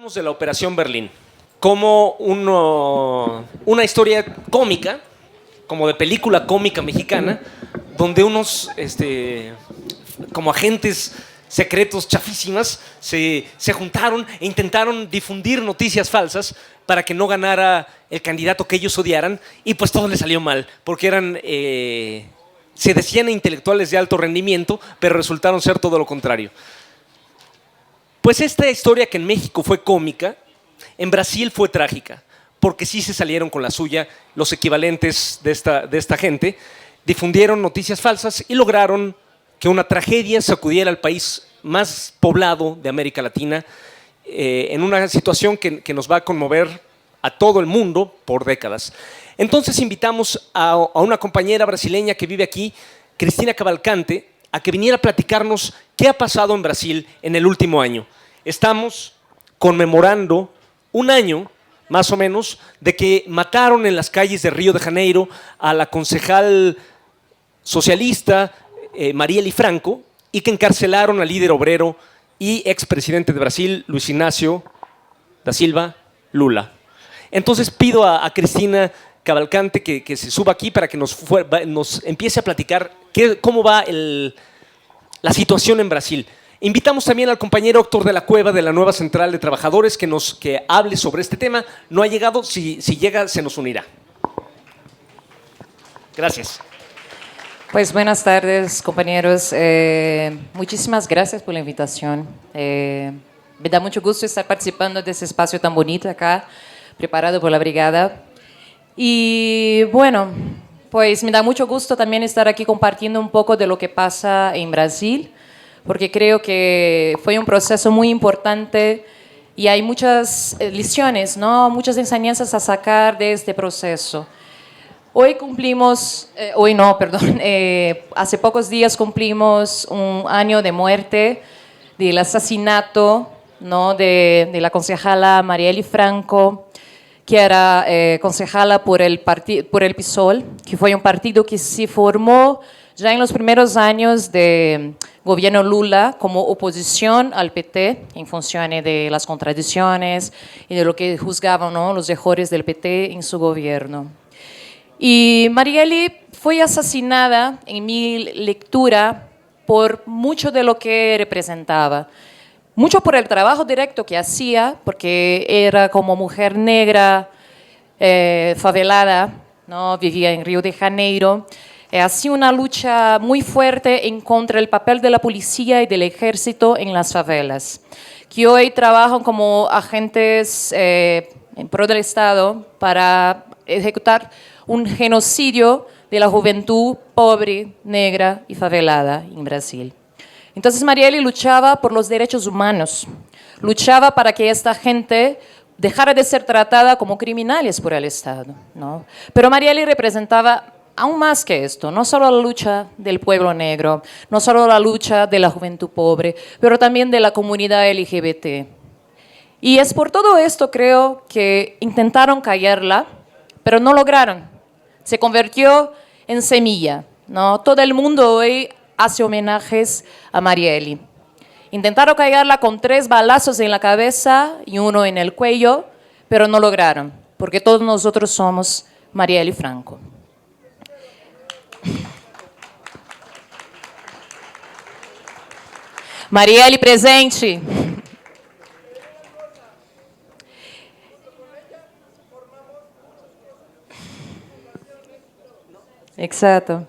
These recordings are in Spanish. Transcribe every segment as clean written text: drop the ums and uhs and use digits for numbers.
Hablamos de la Operación Berlín como una historia cómica, como de película cómica mexicana, donde unos como agentes secretos chafísimas se juntaron e intentaron difundir noticias falsas para que no ganara el candidato que ellos odiaran, y pues todo les salió mal, porque se decían intelectuales de alto rendimiento, pero resultaron ser todo lo contrario. Pues esta historia, que en México fue cómica, en Brasil fue trágica, porque sí se salieron con la suya los equivalentes de esta gente, difundieron noticias falsas y lograron que una tragedia sacudiera al país más poblado de América Latina, en una situación que nos va a conmover a todo el mundo por décadas. Entonces invitamos a una compañera brasileña que vive aquí, Cristina Cavalcante, a que viniera a platicarnos qué ha pasado en Brasil en el último año. Estamos conmemorando un año, más o menos, de que mataron en las calles de Río de Janeiro a la concejal socialista Marielle Franco, y que encarcelaron al líder obrero y expresidente de Brasil, Luis Inácio da Silva Lula. Entonces pido a Cristina Cavalcante que se suba aquí para que nos empiece a platicar cómo va la situación en Brasil. Invitamos también al compañero Héctor de la Cueva, de la nueva Central de Trabajadores, que hable sobre este tema. No ha llegado, si llega se nos unirá. Gracias. Pues buenas tardes, compañeros. Muchísimas gracias por la invitación. Me da mucho gusto estar participando de ese espacio tan bonito acá, preparado por la Brigada. Y bueno, pues me da mucho gusto también estar aquí compartiendo un poco de lo que pasa en Brasil, porque creo que fue un proceso muy importante y hay muchas lecciones, ¿no? Muchas enseñanzas a sacar de este proceso. Hace pocos días cumplimos un año de muerte, del asesinato, ¿no? de la concejala Marielle Franco, que era concejala por el PSOL, que fue un partido que se formó ya en los primeros años de gobierno Lula como oposición al PT, en función de las contradicciones y de lo que juzgaban, ¿no? los errores del PT en su gobierno. Y Marielle fue asesinada, en mi lectura, por mucho de lo que representaba. Mucho por el trabajo directo que hacía, porque era como mujer negra, favelada, ¿no? Vivía en Río de Janeiro. Hacía una lucha muy fuerte en contra del papel de la policía y del ejército en las favelas, que hoy trabajan como agentes en pro del Estado para ejecutar un genocidio de la juventud pobre, negra y favelada en Brasil. Entonces Marielle luchaba por los derechos humanos, luchaba para que esta gente dejara de ser tratada como criminales por el Estado, ¿no? Pero Marielle representaba aún más que esto, no solo la lucha del pueblo negro, no solo la lucha de la juventud pobre, pero también de la comunidad LGBT. Y es por todo esto, creo, que intentaron callarla, pero no lograron. Se convirtió en semilla, ¿no? Todo el mundo hoy hace homenajes a Marielle. Intentaron callarla con 3 balazos en la cabeza y 1 en el cuello, pero no lograron, porque todos nosotros somos Marielle Franco. Marielle presente. Exacto.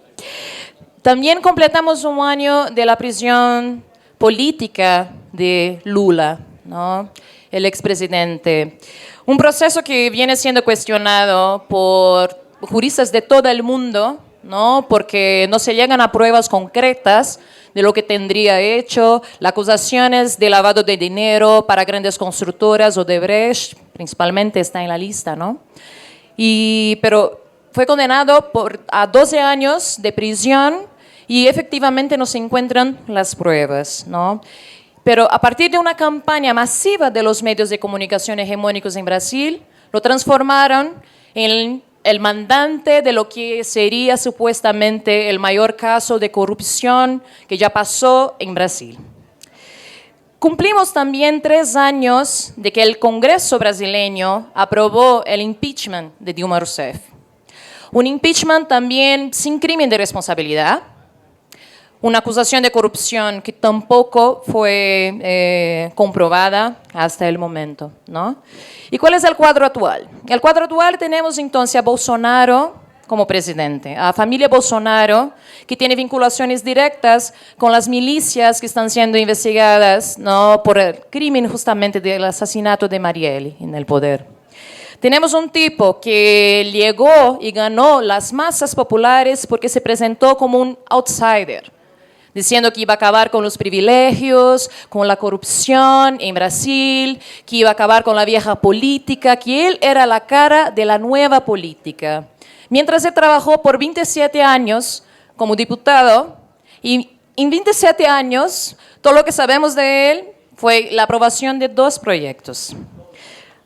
También completamos un año de la prisión política de Lula, ¿no? El expresidente. Un proceso que viene siendo cuestionado por juristas de todo el mundo, ¿no? Porque no se llegan a pruebas concretas de lo que tendría hecho. Las acusaciones de lavado de dinero para grandes constructoras, Odebrecht, principalmente, está en la lista, ¿no? Pero fue condenado a 12 años de prisión y efectivamente no se encuentran las pruebas, ¿no? Pero a partir de una campaña masiva de los medios de comunicación hegemónicos en Brasil, lo transformaron en el mandante de lo que sería supuestamente el mayor caso de corrupción que ya pasó en Brasil. Cumplimos también 3 años de que el Congreso brasileño aprobó el impeachment de Dilma Rousseff. Un impeachment también sin crimen de responsabilidad, una acusación de corrupción que tampoco fue comprobada hasta el momento, ¿no? ¿Y cuál es el cuadro actual? El cuadro actual tenemos entonces a Bolsonaro como presidente, a familia Bolsonaro, que tiene vinculaciones directas con las milicias que están siendo investigadas, ¿no?, por el crimen justamente del asesinato de Marielle en el poder. Tenemos un tipo que llegó y ganó las masas populares porque se presentó como un outsider, diciendo que iba a acabar con los privilegios, con la corrupción en Brasil, que iba a acabar con la vieja política, que él era la cara de la nueva política. Mientras él trabajó por 27 años como diputado, y en 27 años, todo lo que sabemos de él fue la aprobación de 2 proyectos.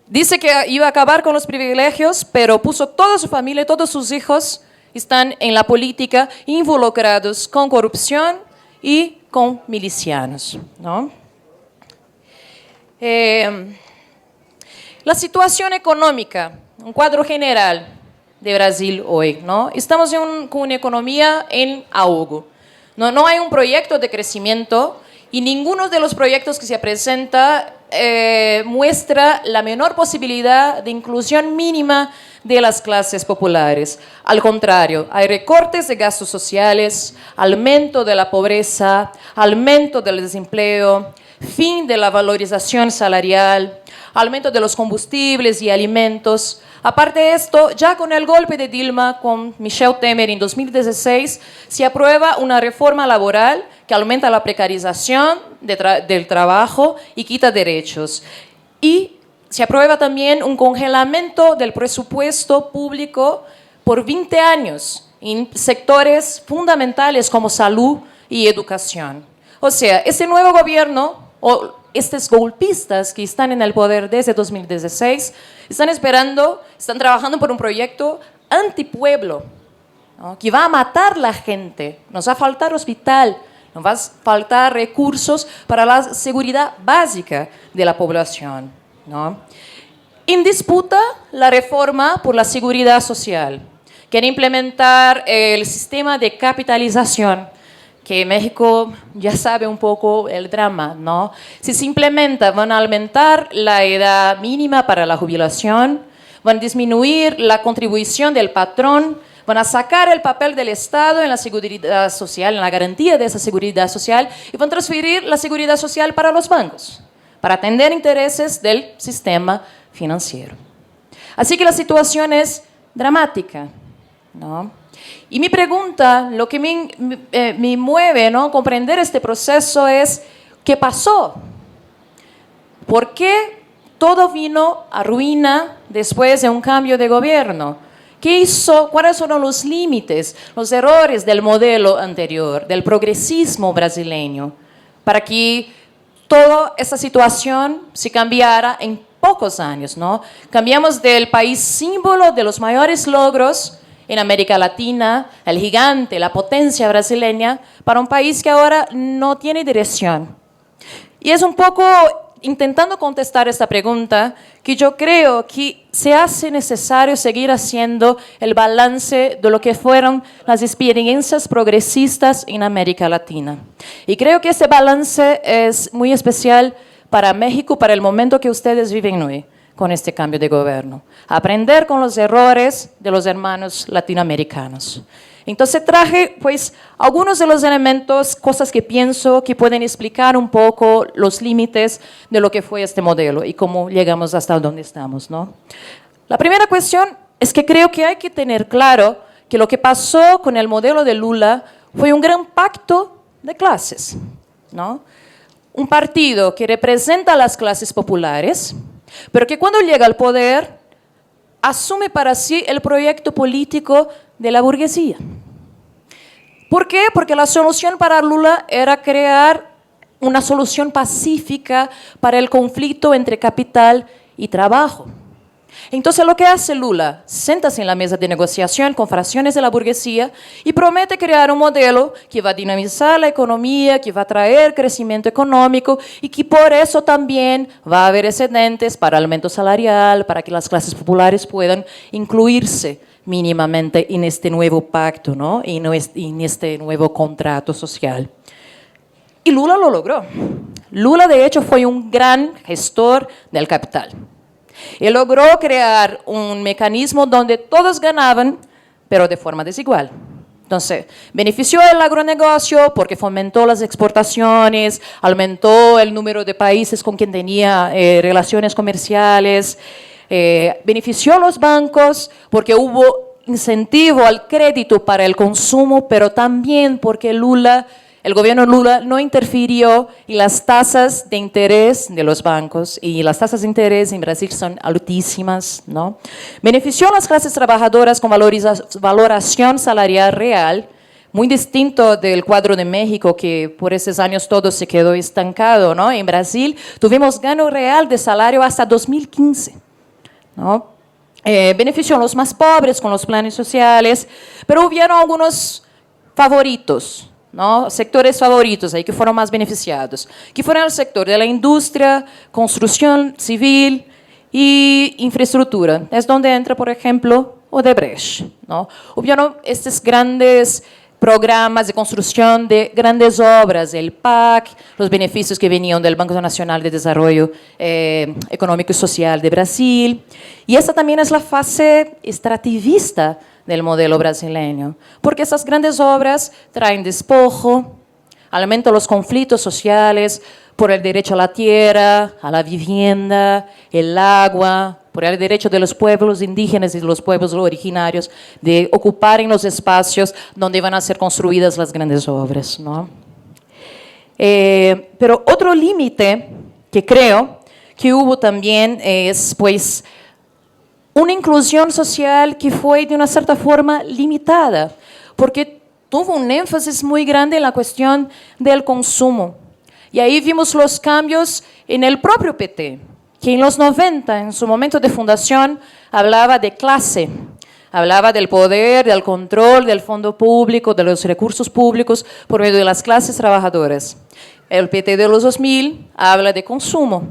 Dice que iba a acabar con los privilegios, pero puso toda su familia, todos sus hijos están en la política involucrados con corrupción y con milicianos, ¿no? La situación económica, un cuadro general de Brasil hoy, ¿no? Estamos con una economía en ahogo. No hay un proyecto de crecimiento y ninguno de los proyectos que se presenta muestra la menor posibilidad de inclusión mínima de las clases populares. Al contrario, hay recortes de gastos sociales, aumento de la pobreza, aumento del desempleo, fin de la valorización salarial, aumento de los combustibles y alimentos. Aparte de esto, ya con el golpe de Dilma, con Michel Temer en 2016, se aprueba una reforma laboral que aumenta la precarización del trabajo y quita derechos. Y se aprueba también un congelamiento del presupuesto público por 20 años en sectores fundamentales como salud y educación. O sea, este nuevo gobierno, o estos golpistas que están en el poder desde 2016, están trabajando por un proyecto antipueblo, ¿no?, que va a matar la gente. Nos va a faltar hospital, nos va a faltar recursos para la seguridad básica de la población, ¿no? En disputa la reforma por la seguridad social. Quiere implementar el sistema de capitalización, que México ya sabe un poco el drama, ¿no? Si se implementa, van a aumentar la edad mínima para la jubilación, van a disminuir la contribución del patrón, van a sacar el papel del Estado en la seguridad social, en la garantía de esa seguridad social, y van a transferir la seguridad social para los bancos, para atender intereses del sistema financiero. Así que la situación es dramática, ¿no? Y mi pregunta, lo que me mueve, ¿no?, comprender este proceso es, ¿qué pasó? ¿Por qué todo vino a ruina después de un cambio de gobierno? ¿Qué hizo? ¿Cuáles fueron los límites, los errores del modelo anterior, del progresismo brasileño, para que toda esta situación se cambiara en pocos años, ¿no? Cambiamos del país símbolo de los mayores logros en América Latina, el gigante, la potencia brasileña, para un país que ahora no tiene dirección. Y es un poco intentando contestar esta pregunta que yo creo que se hace necesario seguir haciendo el balance de lo que fueron las experiencias progresistas en América Latina. Y creo que ese balance es muy especial para México, para el momento que ustedes viven hoy con este cambio de gobierno. Aprender con los errores de los hermanos latinoamericanos. Entonces traje pues algunos de los elementos, cosas que pienso que pueden explicar un poco los límites de lo que fue este modelo y cómo llegamos hasta donde estamos, ¿no? La primera cuestión es que creo que hay que tener claro que lo que pasó con el modelo de Lula fue un gran pacto de clases, ¿no? Un partido que representa a las clases populares, pero que cuando llega al poder asume para sí el proyecto político de la burguesía. ¿Por qué? Porque la solución para Lula era crear una solución pacífica para el conflicto entre capital y trabajo. Entonces lo que hace Lula, siéntase en la mesa de negociación con fracciones de la burguesía y promete crear un modelo que va a dinamizar la economía, que va a traer crecimiento económico y que por eso también va a haber excedentes para aumento salarial, para que las clases populares puedan incluirse mínimamente en este nuevo pacto, ¿no? Y en este nuevo contrato social. Y Lula lo logró. Lula, de hecho, fue un gran gestor del capital. Y logró crear un mecanismo donde todos ganaban, pero de forma desigual. Entonces, benefició el agronegocio porque fomentó las exportaciones, aumentó el número de países con quien tenía relaciones comerciales, benefició a los bancos porque hubo incentivo al crédito para el consumo, pero también porque el gobierno Lula no interfirió en las tasas de interés de los bancos, y las tasas de interés en Brasil son altísimas, ¿no? Benefició a las clases trabajadoras con valoración salarial real, muy distinto del cuadro de México, que por esos años todo se quedó estancado, ¿no? En Brasil tuvimos gano real de salario hasta 2015, ¿no? Benefició a los más pobres con los planes sociales, pero hubieron algunos favoritos, ¿no? Sectores favoritos ahí que fueron más beneficiados, que fueron el sector de la industria, construcción civil y infraestructura. Es donde entra, por ejemplo, Odebrecht, ¿no? Hubieron estos grandes programas de construcción de grandes obras, el PAC, los beneficios que venían del Banco Nacional de Desarrollo Económico y Social de Brasil. Y esta también es la fase extractivista del modelo brasileño, porque esas grandes obras traen despojo, aumentan los conflictos sociales por el derecho a la tierra, a la vivienda, el agua, por el derecho de los pueblos indígenas y de los pueblos originarios de ocupar en los espacios donde van a ser construidas las grandes obras, ¿no? Pero otro límite que creo que hubo también es, pues, una inclusión social que fue de una cierta forma limitada, porque tuvo un énfasis muy grande en la cuestión del consumo. Y ahí vimos los cambios en el propio PT, que en los 90, en su momento de fundación, hablaba de clase, hablaba del poder, del control del fondo público, de los recursos públicos por medio de las clases trabajadoras. El PT de los 2000 habla de consumo,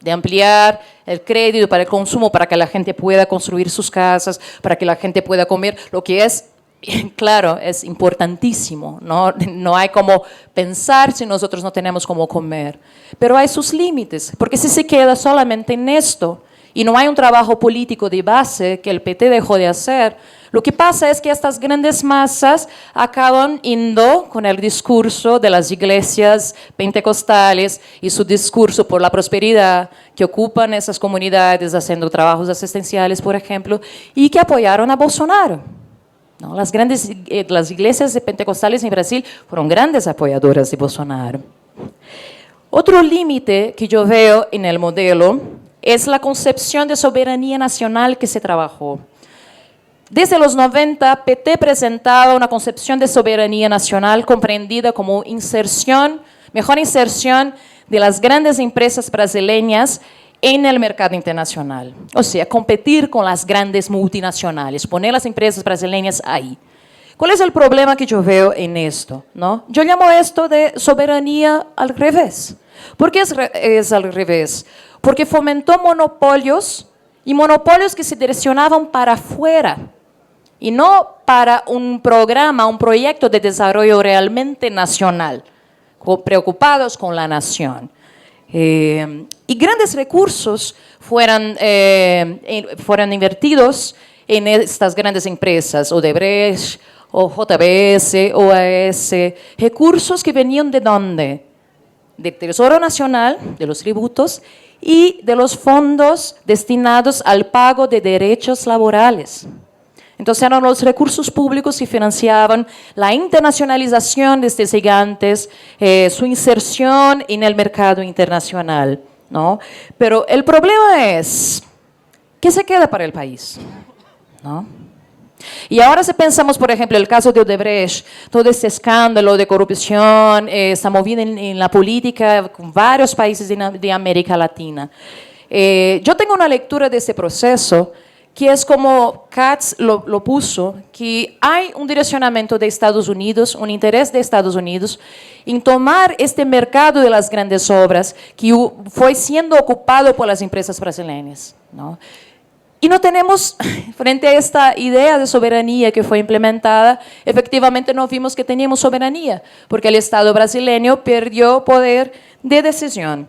de ampliar el crédito para el consumo, para que la gente pueda construir sus casas, para que la gente pueda comer, lo que es, claro, es importantísimo, ¿no? No hay como pensar si nosotros no tenemos cómo comer, pero hay sus límites, porque si se queda solamente en esto y no hay un trabajo político de base que el PT dejó de hacer, lo que pasa es que estas grandes masas acaban yendo con el discurso de las iglesias pentecostales y su discurso por la prosperidad, que ocupan esas comunidades haciendo trabajos asistenciales, por ejemplo, y que apoyaron a Bolsonaro, ¿no? Las iglesias pentecostales en Brasil fueron grandes apoyadoras de Bolsonaro. Otro límite que yo veo en el modelo es la concepción de soberanía nacional que se trabajó. Desde los 90, PT presentaba una concepción de soberanía nacional comprendida como mejor inserción de las grandes empresas brasileñas en el mercado internacional. O sea, competir con las grandes multinacionales, poner las empresas brasileñas ahí. ¿Cuál es el problema que yo veo en esto, ¿no? Yo llamo esto de soberanía al revés. ¿Por qué es al revés? Porque fomentó monopolios, y monopolios que se direccionaban para afuera, y no para un programa, un proyecto de desarrollo realmente nacional, preocupados con la nación. Y grandes recursos fueron invertidos en estas grandes empresas, Odebrecht, o JBS, OAS, recursos que venían ¿de dónde? Del Tesoro Nacional, de los tributos, y de los fondos destinados al pago de derechos laborales. Entonces eran los recursos públicos que financiaban la internacionalización de estos gigantes, su inserción en el mercado internacional, ¿no? Pero el problema es, ¿qué se queda para el país? ¿No? Y ahora si pensamos, por ejemplo, el caso de Odebrecht, todo este escándalo de corrupción está movido en la política con varios países de América Latina. Yo tengo una lectura de este proceso que es como Katz lo puso, que hay un direccionamiento de Estados Unidos, un interés de Estados Unidos en tomar este mercado de las grandes obras que fue siendo ocupado por las empresas brasileñas, ¿no? Y no tenemos, frente a esta idea de soberanía que fue implementada, efectivamente no vimos que teníamos soberanía, porque el Estado brasileño perdió poder de decisión.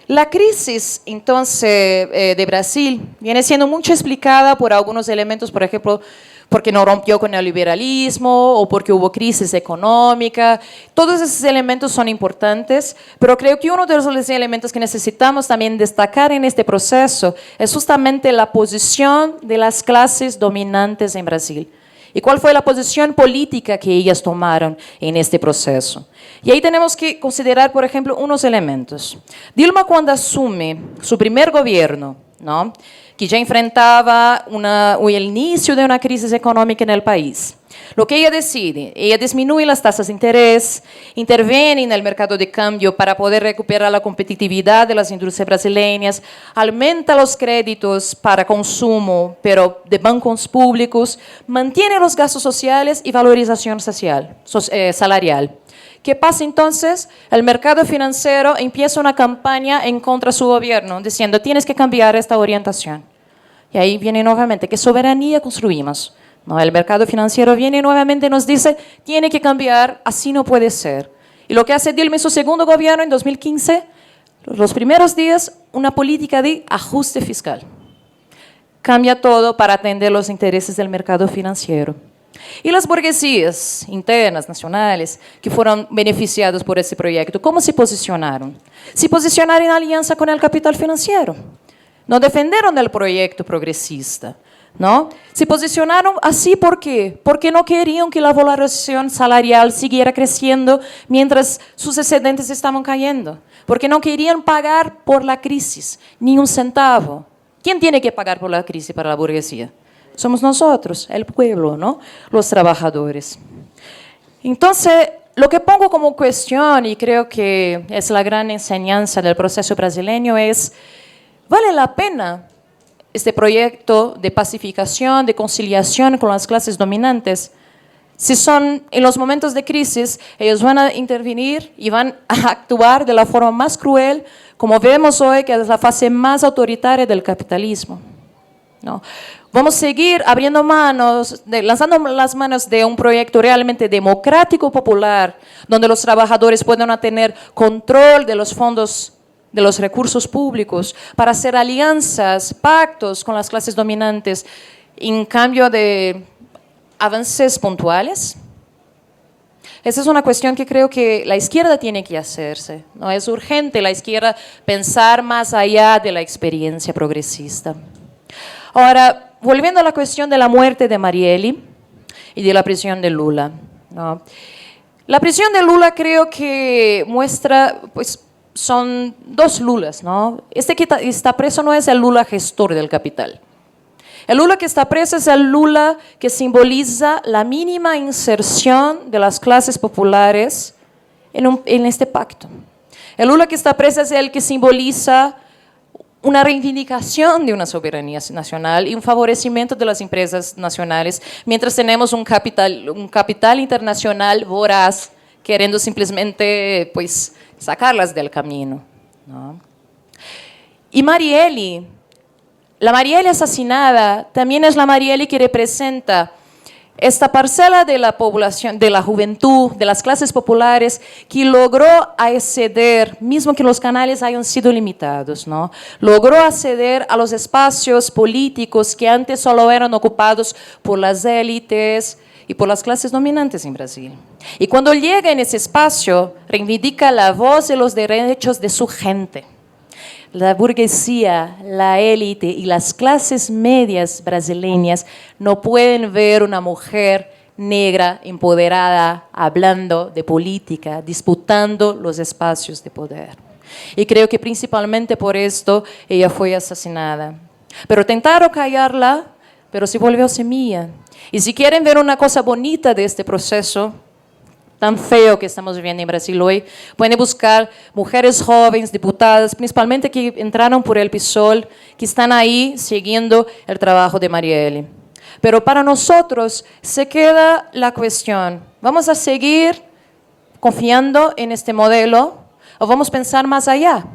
La crisis, entonces, de Brasil viene siendo mucho explicada por algunos elementos, por ejemplo, porque no rompió con el liberalismo o porque hubo crisis económica. Todos esos elementos son importantes, pero creo que uno de los elementos que necesitamos también destacar en este proceso es justamente la posición de las clases dominantes en Brasil. ¿Y cuál fue la posición política que ellas tomaron en este proceso? Y ahí tenemos que considerar, por ejemplo, unos elementos. Dilma, cuando asume su primer gobierno, ¿no?, que ya enfrentaba el inicio de una crisis económica en el país, lo que ella decide, ella disminuye las tasas de interés, interviene en el mercado de cambio para poder recuperar la competitividad de las industrias brasileñas, aumenta los créditos para consumo, pero de bancos públicos, mantiene los gastos sociales y valorización salarial. ¿Qué pasa entonces? El mercado financiero empieza una campaña en contra de su gobierno, diciendo, tienes que cambiar esta orientación. Y ahí viene nuevamente, ¿qué soberanía construimos? No, el mercado financiero viene nuevamente y nos dice, tiene que cambiar, así no puede ser. Y lo que hace Dilma en su segundo gobierno, en 2015, los primeros días, una política de ajuste fiscal. Cambia todo para atender los intereses del mercado financiero. Y las burguesías internas, nacionales, que fueron beneficiados por ese proyecto, ¿cómo se posicionaron? Se posicionaron en alianza con el capital financiero. No defendieron el proyecto progresista, ¿no? Se posicionaron así, ¿por qué? Porque no querían que la valorización salarial siguiera creciendo mientras sus excedentes estaban cayendo. Porque no querían pagar por la crisis, ni un centavo. ¿Quién tiene que pagar por la crisis para la burguesía? Somos nosotros, el pueblo, ¿no?, los trabajadores. Entonces, lo que pongo como cuestión, y creo que es la gran enseñanza del proceso brasileño, es, ¿vale la pena este proyecto de pacificación, de conciliación con las clases dominantes? Si son en los momentos de crisis, ellos van a intervenir y van a actuar de la forma más cruel, como vemos hoy, que es la fase más autoritaria del capitalismo, ¿no? Vamos a seguir abriendo manos, lanzando las manos de un proyecto realmente democrático, popular, donde los trabajadores puedan tener control de los fondos, de los recursos públicos, para hacer alianzas, pactos con las clases dominantes, en cambio de avances puntuales. Esa es una cuestión que creo que la izquierda tiene que hacerse, ¿no? Es urgente la izquierda pensar más allá de la experiencia progresista. Ahora, volviendo a la cuestión de la muerte de Marielle y de la prisión de Lula, ¿no? La prisión de Lula creo que muestra, pues, son dos Lulas, ¿no? Este que está preso no es el Lula gestor del capital. El Lula que está preso es el Lula que simboliza la mínima inserción de las clases populares en este pacto. El Lula que está preso es el que simboliza una reivindicación de una soberanía nacional y un favorecimiento de las empresas nacionales, mientras tenemos un capital internacional voraz queriendo simplemente, pues, sacarlas del camino, ¿no? Y Marielle, la Marielle asesinada, también es la Marielle que representa esta parcela de la población, de la juventud, de las clases populares, que logró acceder, mismo que los canales hayan sido limitados, ¿no?, logró acceder a los espacios políticos que antes solo eran ocupados por las élites y por las clases dominantes en Brasil. Y cuando llega en ese espacio, reivindica la voz y los derechos de su gente. La burguesía, la élite y las clases medias brasileñas no pueden ver una mujer negra empoderada hablando de política, disputando los espacios de poder. Y creo que principalmente por esto ella fue asesinada. Pero tentaron callarla, pero se volvió semilla. Y si quieren ver una cosa bonita de este proceso, tan feo que estamos viviendo en Brasil hoy. Pueden buscar mujeres jóvenes, diputadas, principalmente que entraron por el PSOL, que están ahí siguiendo el trabajo de Marielle. Pero para nosotros se queda la cuestión, ¿vamos a seguir confiando en este modelo o vamos a pensar más allá?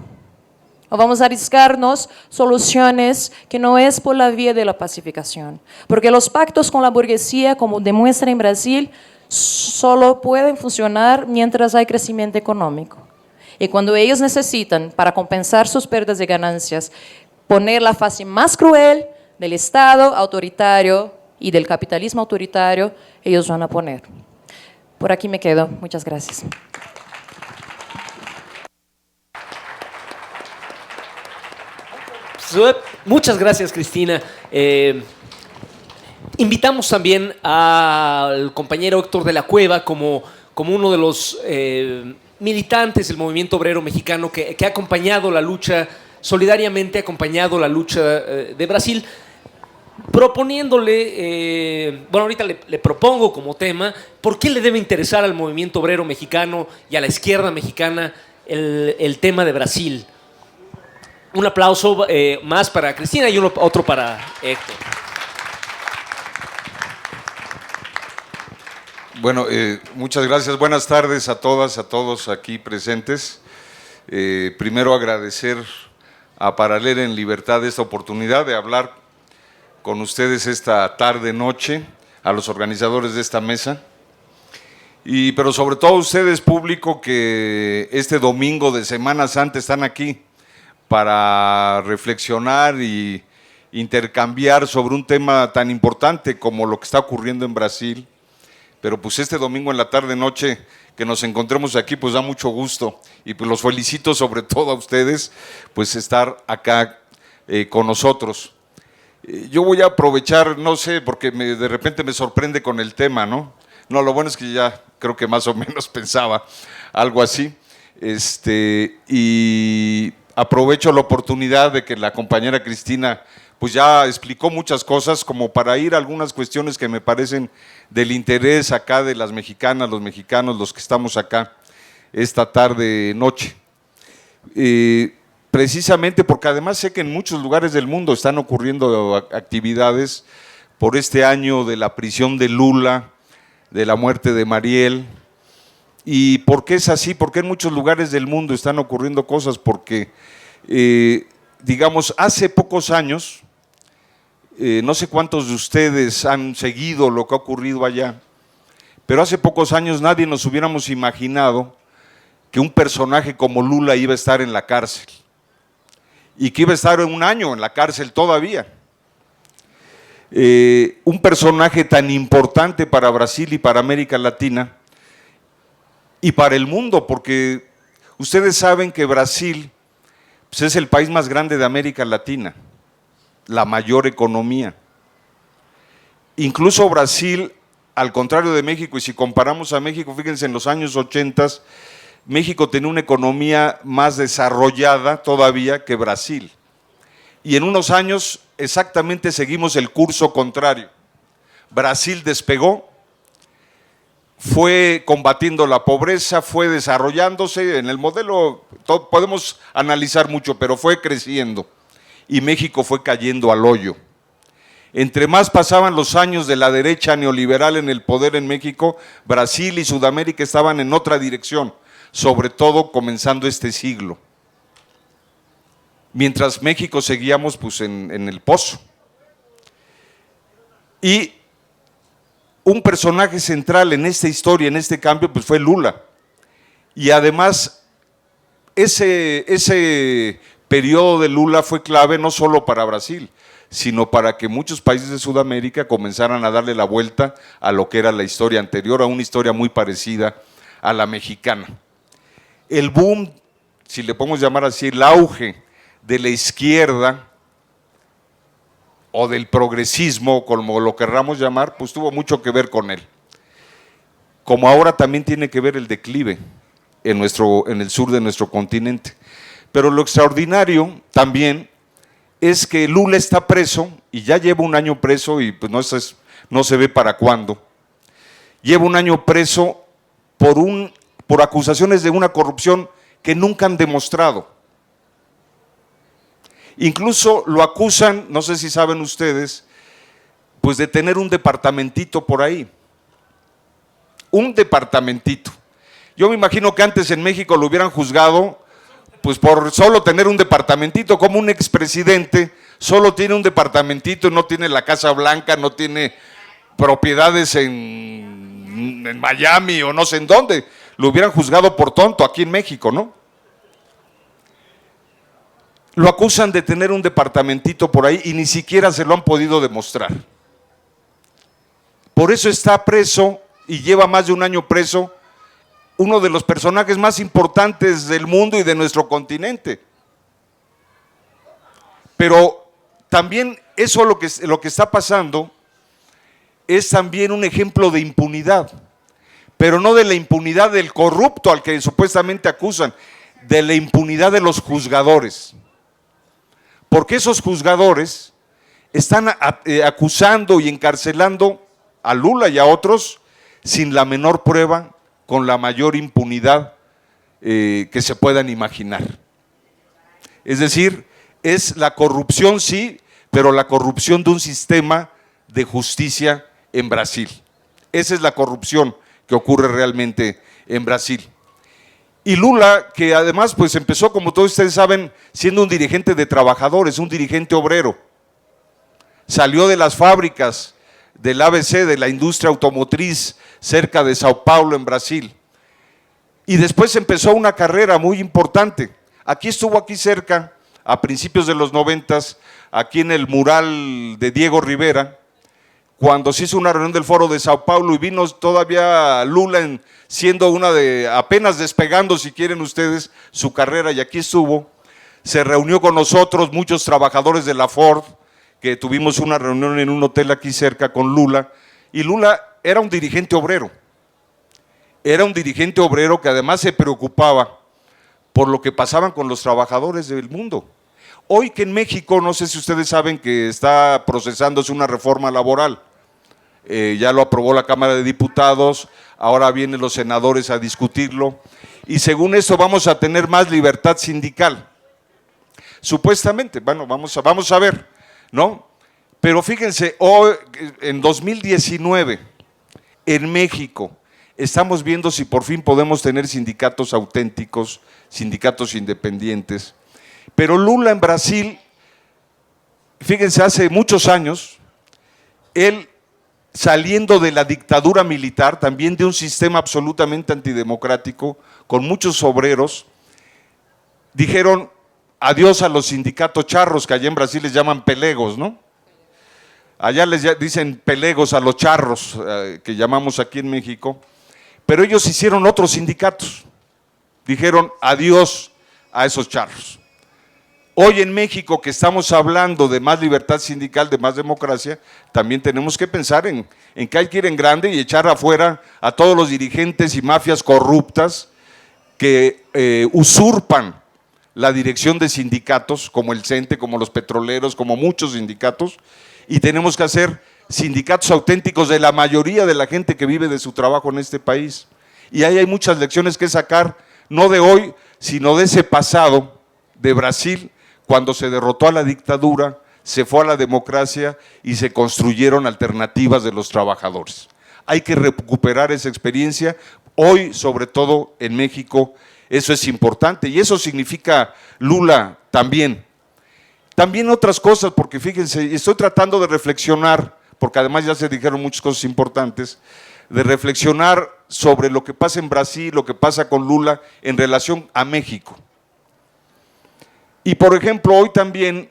¿O vamos a arriesgarnos soluciones que no es por la vía de la pacificación? Porque los pactos con la burguesía, como demuestra en Brasil, solo pueden funcionar mientras hay crecimiento económico. Y cuando ellos necesitan, para compensar sus pérdidas de ganancias, poner la fase más cruel del Estado autoritario y del capitalismo autoritario, ellos van a poner. Por aquí me quedo. Muchas gracias. Muchas gracias, Cristina. Invitamos también al compañero Héctor de la Cueva como uno de los militantes del movimiento obrero mexicano que ha acompañado la lucha, solidariamente ha acompañado la lucha de Brasil, proponiéndole, bueno, ahorita le propongo como tema, ¿por qué le debe interesar al movimiento obrero mexicano y a la izquierda mexicana el tema de Brasil? Un aplauso más para Cristina y otro para Héctor. Bueno, muchas gracias. Buenas tardes a todas, a todos aquí presentes. Primero agradecer a Paralela en Libertad esta oportunidad de hablar con ustedes esta tarde-noche, a los organizadores de esta mesa, pero sobre todo a ustedes, público, que este domingo de Semana Santa están aquí para reflexionar y intercambiar sobre un tema tan importante como lo que está ocurriendo en Brasil. Pero pues este domingo en la tarde-noche que nos encontremos aquí, pues da mucho gusto y pues los felicito sobre todo a ustedes, pues estar acá con nosotros. Yo voy a aprovechar, no sé, porque de repente me sorprende con el tema, ¿no? No, lo bueno es que ya creo que más o menos pensaba algo así. Y aprovecho la oportunidad de que la compañera Cristina pues ya explicó muchas cosas, como para ir a algunas cuestiones que me parecen del interés acá de las mexicanas, los mexicanos, los que estamos acá esta tarde-noche. Precisamente porque además sé que en muchos lugares del mundo están ocurriendo actividades por este año de la prisión de Lula, de la muerte de Marielle. ¿Y por qué es así? Porque en muchos lugares del mundo están ocurriendo cosas, porque, digamos, hace pocos años, no sé cuántos de ustedes han seguido lo que ha ocurrido allá, pero hace pocos años nadie nos hubiéramos imaginado que un personaje como Lula iba a estar en la cárcel y que iba a estar un año en la cárcel todavía. Un personaje tan importante para Brasil y para América Latina y para el mundo, porque ustedes saben que Brasil pues, es el país más grande de América Latina, la mayor economía. Incluso Brasil, al contrario de México, y si comparamos a México, fíjense, en los años 80, México tenía una economía más desarrollada todavía que Brasil. Y en unos años exactamente seguimos el curso contrario. Brasil despegó, fue combatiendo la pobreza, fue desarrollándose en el modelo, podemos analizar mucho, pero fue creciendo. Y México fue cayendo al hoyo. Entre más pasaban los años de la derecha neoliberal en el poder en México, Brasil y Sudamérica estaban en otra dirección, sobre todo comenzando este siglo. Mientras México seguíamos pues, en el pozo. Y un personaje central en esta historia, en este cambio, pues fue Lula. Y además, ese periodo de Lula fue clave no solo para Brasil, sino para que muchos países de Sudamérica comenzaran a darle la vuelta a lo que era la historia anterior, a una historia muy parecida a la mexicana. El boom, si le podemos llamar así, el auge de la izquierda o del progresismo, como lo querramos llamar, pues tuvo mucho que ver con él. Como ahora también tiene que ver el declive en el sur de nuestro continente. Pero lo extraordinario también es que Lula está preso y ya lleva un año preso y pues no se ve para cuándo. Lleva un año preso por acusaciones de una corrupción que nunca han demostrado. Incluso lo acusan, no sé si saben ustedes, pues de tener un departamentito por ahí. Un departamentito. Yo me imagino que antes en México lo hubieran juzgado pues por solo tener un departamentito, como un expresidente solo tiene un departamentito y no tiene la Casa Blanca, no tiene propiedades en Miami o no sé en dónde. Lo hubieran juzgado por tonto aquí en México, ¿no? Lo acusan de tener un departamentito por ahí y ni siquiera se lo han podido demostrar. Por eso está preso y lleva más de un año preso uno de los personajes más importantes del mundo y de nuestro continente. Pero también eso lo que está pasando es también un ejemplo de impunidad, pero no de la impunidad del corrupto al que supuestamente acusan, de la impunidad de los juzgadores. Porque esos juzgadores están acusando y encarcelando a Lula y a otros sin la menor prueba, con la mayor impunidad que se puedan imaginar. Es decir, es la corrupción sí, pero la corrupción de un sistema de justicia en Brasil. Esa es la corrupción que ocurre realmente en Brasil. Y Lula, que además pues empezó, como todos ustedes saben, siendo un dirigente de trabajadores, un dirigente obrero. Salió de las fábricas del ABC, de la industria automotriz, cerca de Sao Paulo, en Brasil. Y después empezó una carrera muy importante. Estuvo aquí cerca, a principios de los 90s, aquí en el mural de Diego Rivera, cuando se hizo una reunión del Foro de Sao Paulo y vino todavía Lula siendo apenas despegando, si quieren ustedes, su carrera, y aquí estuvo. Se reunió con nosotros, muchos trabajadores de la Ford, que tuvimos una reunión en un hotel aquí cerca con Lula, y Lula era un dirigente obrero. Era un dirigente obrero que además se preocupaba por lo que pasaban con los trabajadores del mundo. Hoy que en México, no sé si ustedes saben que está procesándose una reforma laboral, ya lo aprobó la Cámara de Diputados, ahora vienen los senadores a discutirlo, y según eso vamos a tener más libertad sindical. Supuestamente, bueno, vamos a ver, ¿no? Pero fíjense, hoy, en 2019, en México, estamos viendo si por fin podemos tener sindicatos auténticos, sindicatos independientes. Pero Lula en Brasil, fíjense, hace muchos años, él saliendo de la dictadura militar, también de un sistema absolutamente antidemocrático, con muchos obreros, dijeron adiós a los sindicatos charros, que allá en Brasil les llaman pelegos, ¿no? Allá les dicen pelegos a los charros, que llamamos aquí en México, pero ellos hicieron otros sindicatos, dijeron adiós a esos charros. Hoy en México, que estamos hablando de más libertad sindical, de más democracia, también tenemos que pensar en que hay que ir en grande y echar afuera a todos los dirigentes y mafias corruptas que usurpan la dirección de sindicatos, como el CENTE, como los petroleros, como muchos sindicatos, y tenemos que hacer sindicatos auténticos de la mayoría de la gente que vive de su trabajo en este país. Y ahí hay muchas lecciones que sacar, no de hoy, sino de ese pasado de Brasil, cuando se derrotó a la dictadura, se fue a la democracia y se construyeron alternativas de los trabajadores. Hay que recuperar esa experiencia, hoy sobre todo en México, eso es importante y eso significa Lula también. También otras cosas, porque fíjense, estoy tratando de reflexionar, porque además ya se dijeron muchas cosas importantes, de reflexionar sobre lo que pasa en Brasil, lo que pasa con Lula en relación a México. Y por ejemplo, hoy también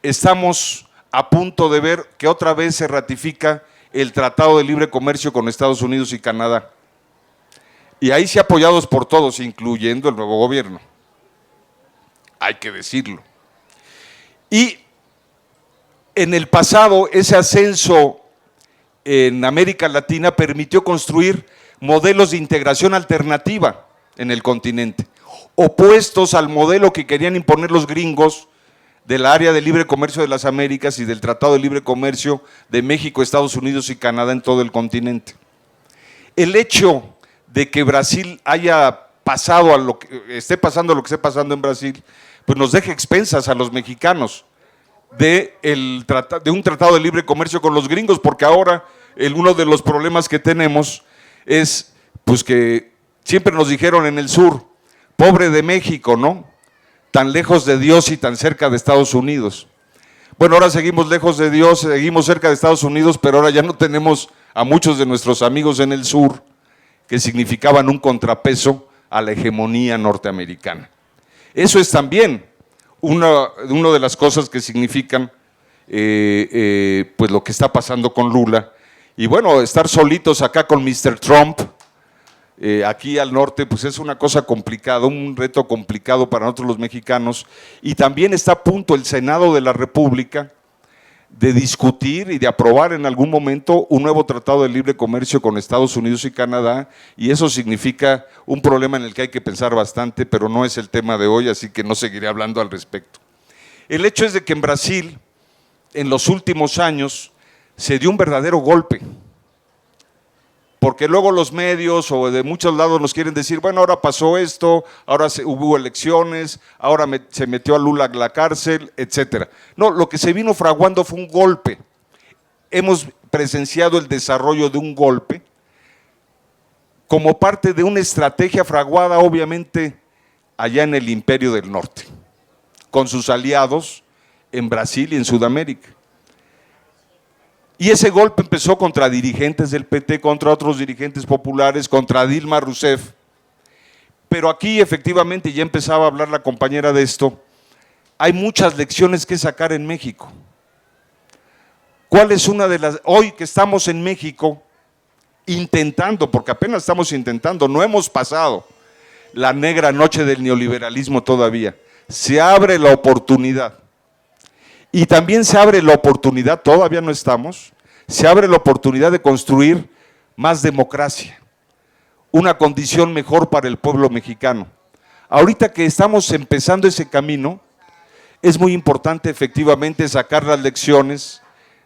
estamos a punto de ver que otra vez se ratifica el Tratado de Libre Comercio con Estados Unidos y Canadá. Y ahí sí apoyados por todos, incluyendo el nuevo gobierno. Hay que decirlo. Y en el pasado, ese ascenso en América Latina permitió construir modelos de integración alternativa en el continente, opuestos al modelo que querían imponer los gringos del área de libre comercio de las Américas y del Tratado de Libre Comercio de México, Estados Unidos y Canadá en todo el continente. El hecho de que Brasil haya pasado a lo que esté pasando en Brasil, pues nos deja expensas a los mexicanos de un tratado de libre comercio con los gringos, porque ahora uno de los problemas que tenemos es pues que siempre nos dijeron en el sur, pobre de México, ¿no? Tan lejos de Dios y tan cerca de Estados Unidos. Bueno, ahora seguimos lejos de Dios, seguimos cerca de Estados Unidos, pero ahora ya no tenemos a muchos de nuestros amigos en el sur que significaban un contrapeso a la hegemonía norteamericana. Eso es también una de las cosas que significan pues lo que está pasando con Lula. Y bueno, estar solitos acá con Mr. Trump, aquí al norte, pues es una cosa complicada, un reto complicado para nosotros los mexicanos. Y también está a punto el Senado de la República de discutir y de aprobar en algún momento un nuevo tratado de libre comercio con Estados Unidos y Canadá, y eso significa un problema en el que hay que pensar bastante, pero no es el tema de hoy, así que no seguiré hablando al respecto. El hecho es de que en Brasil, en los últimos años, se dio un verdadero golpe, porque luego los medios o de muchos lados nos quieren decir, bueno, ahora pasó esto, ahora hubo elecciones, ahora se metió a Lula a la cárcel, etcétera. No, lo que se vino fraguando fue un golpe. Hemos presenciado el desarrollo de un golpe como parte de una estrategia fraguada, obviamente, allá en el Imperio del Norte, con sus aliados en Brasil y en Sudamérica. Y ese golpe empezó contra dirigentes del PT, contra otros dirigentes populares, contra Dilma Rousseff. Pero aquí efectivamente, ya empezaba a hablar la compañera de esto, hay muchas lecciones que sacar en México. ¿Cuál es una de las, hoy que estamos en México, intentando, porque apenas estamos intentando, no hemos pasado la negra noche del neoliberalismo todavía, se abre la oportunidad. Y también se abre la oportunidad, todavía no estamos, se abre la oportunidad de construir más democracia, una condición mejor para el pueblo mexicano. Ahorita que estamos empezando ese camino, es muy importante efectivamente sacar las lecciones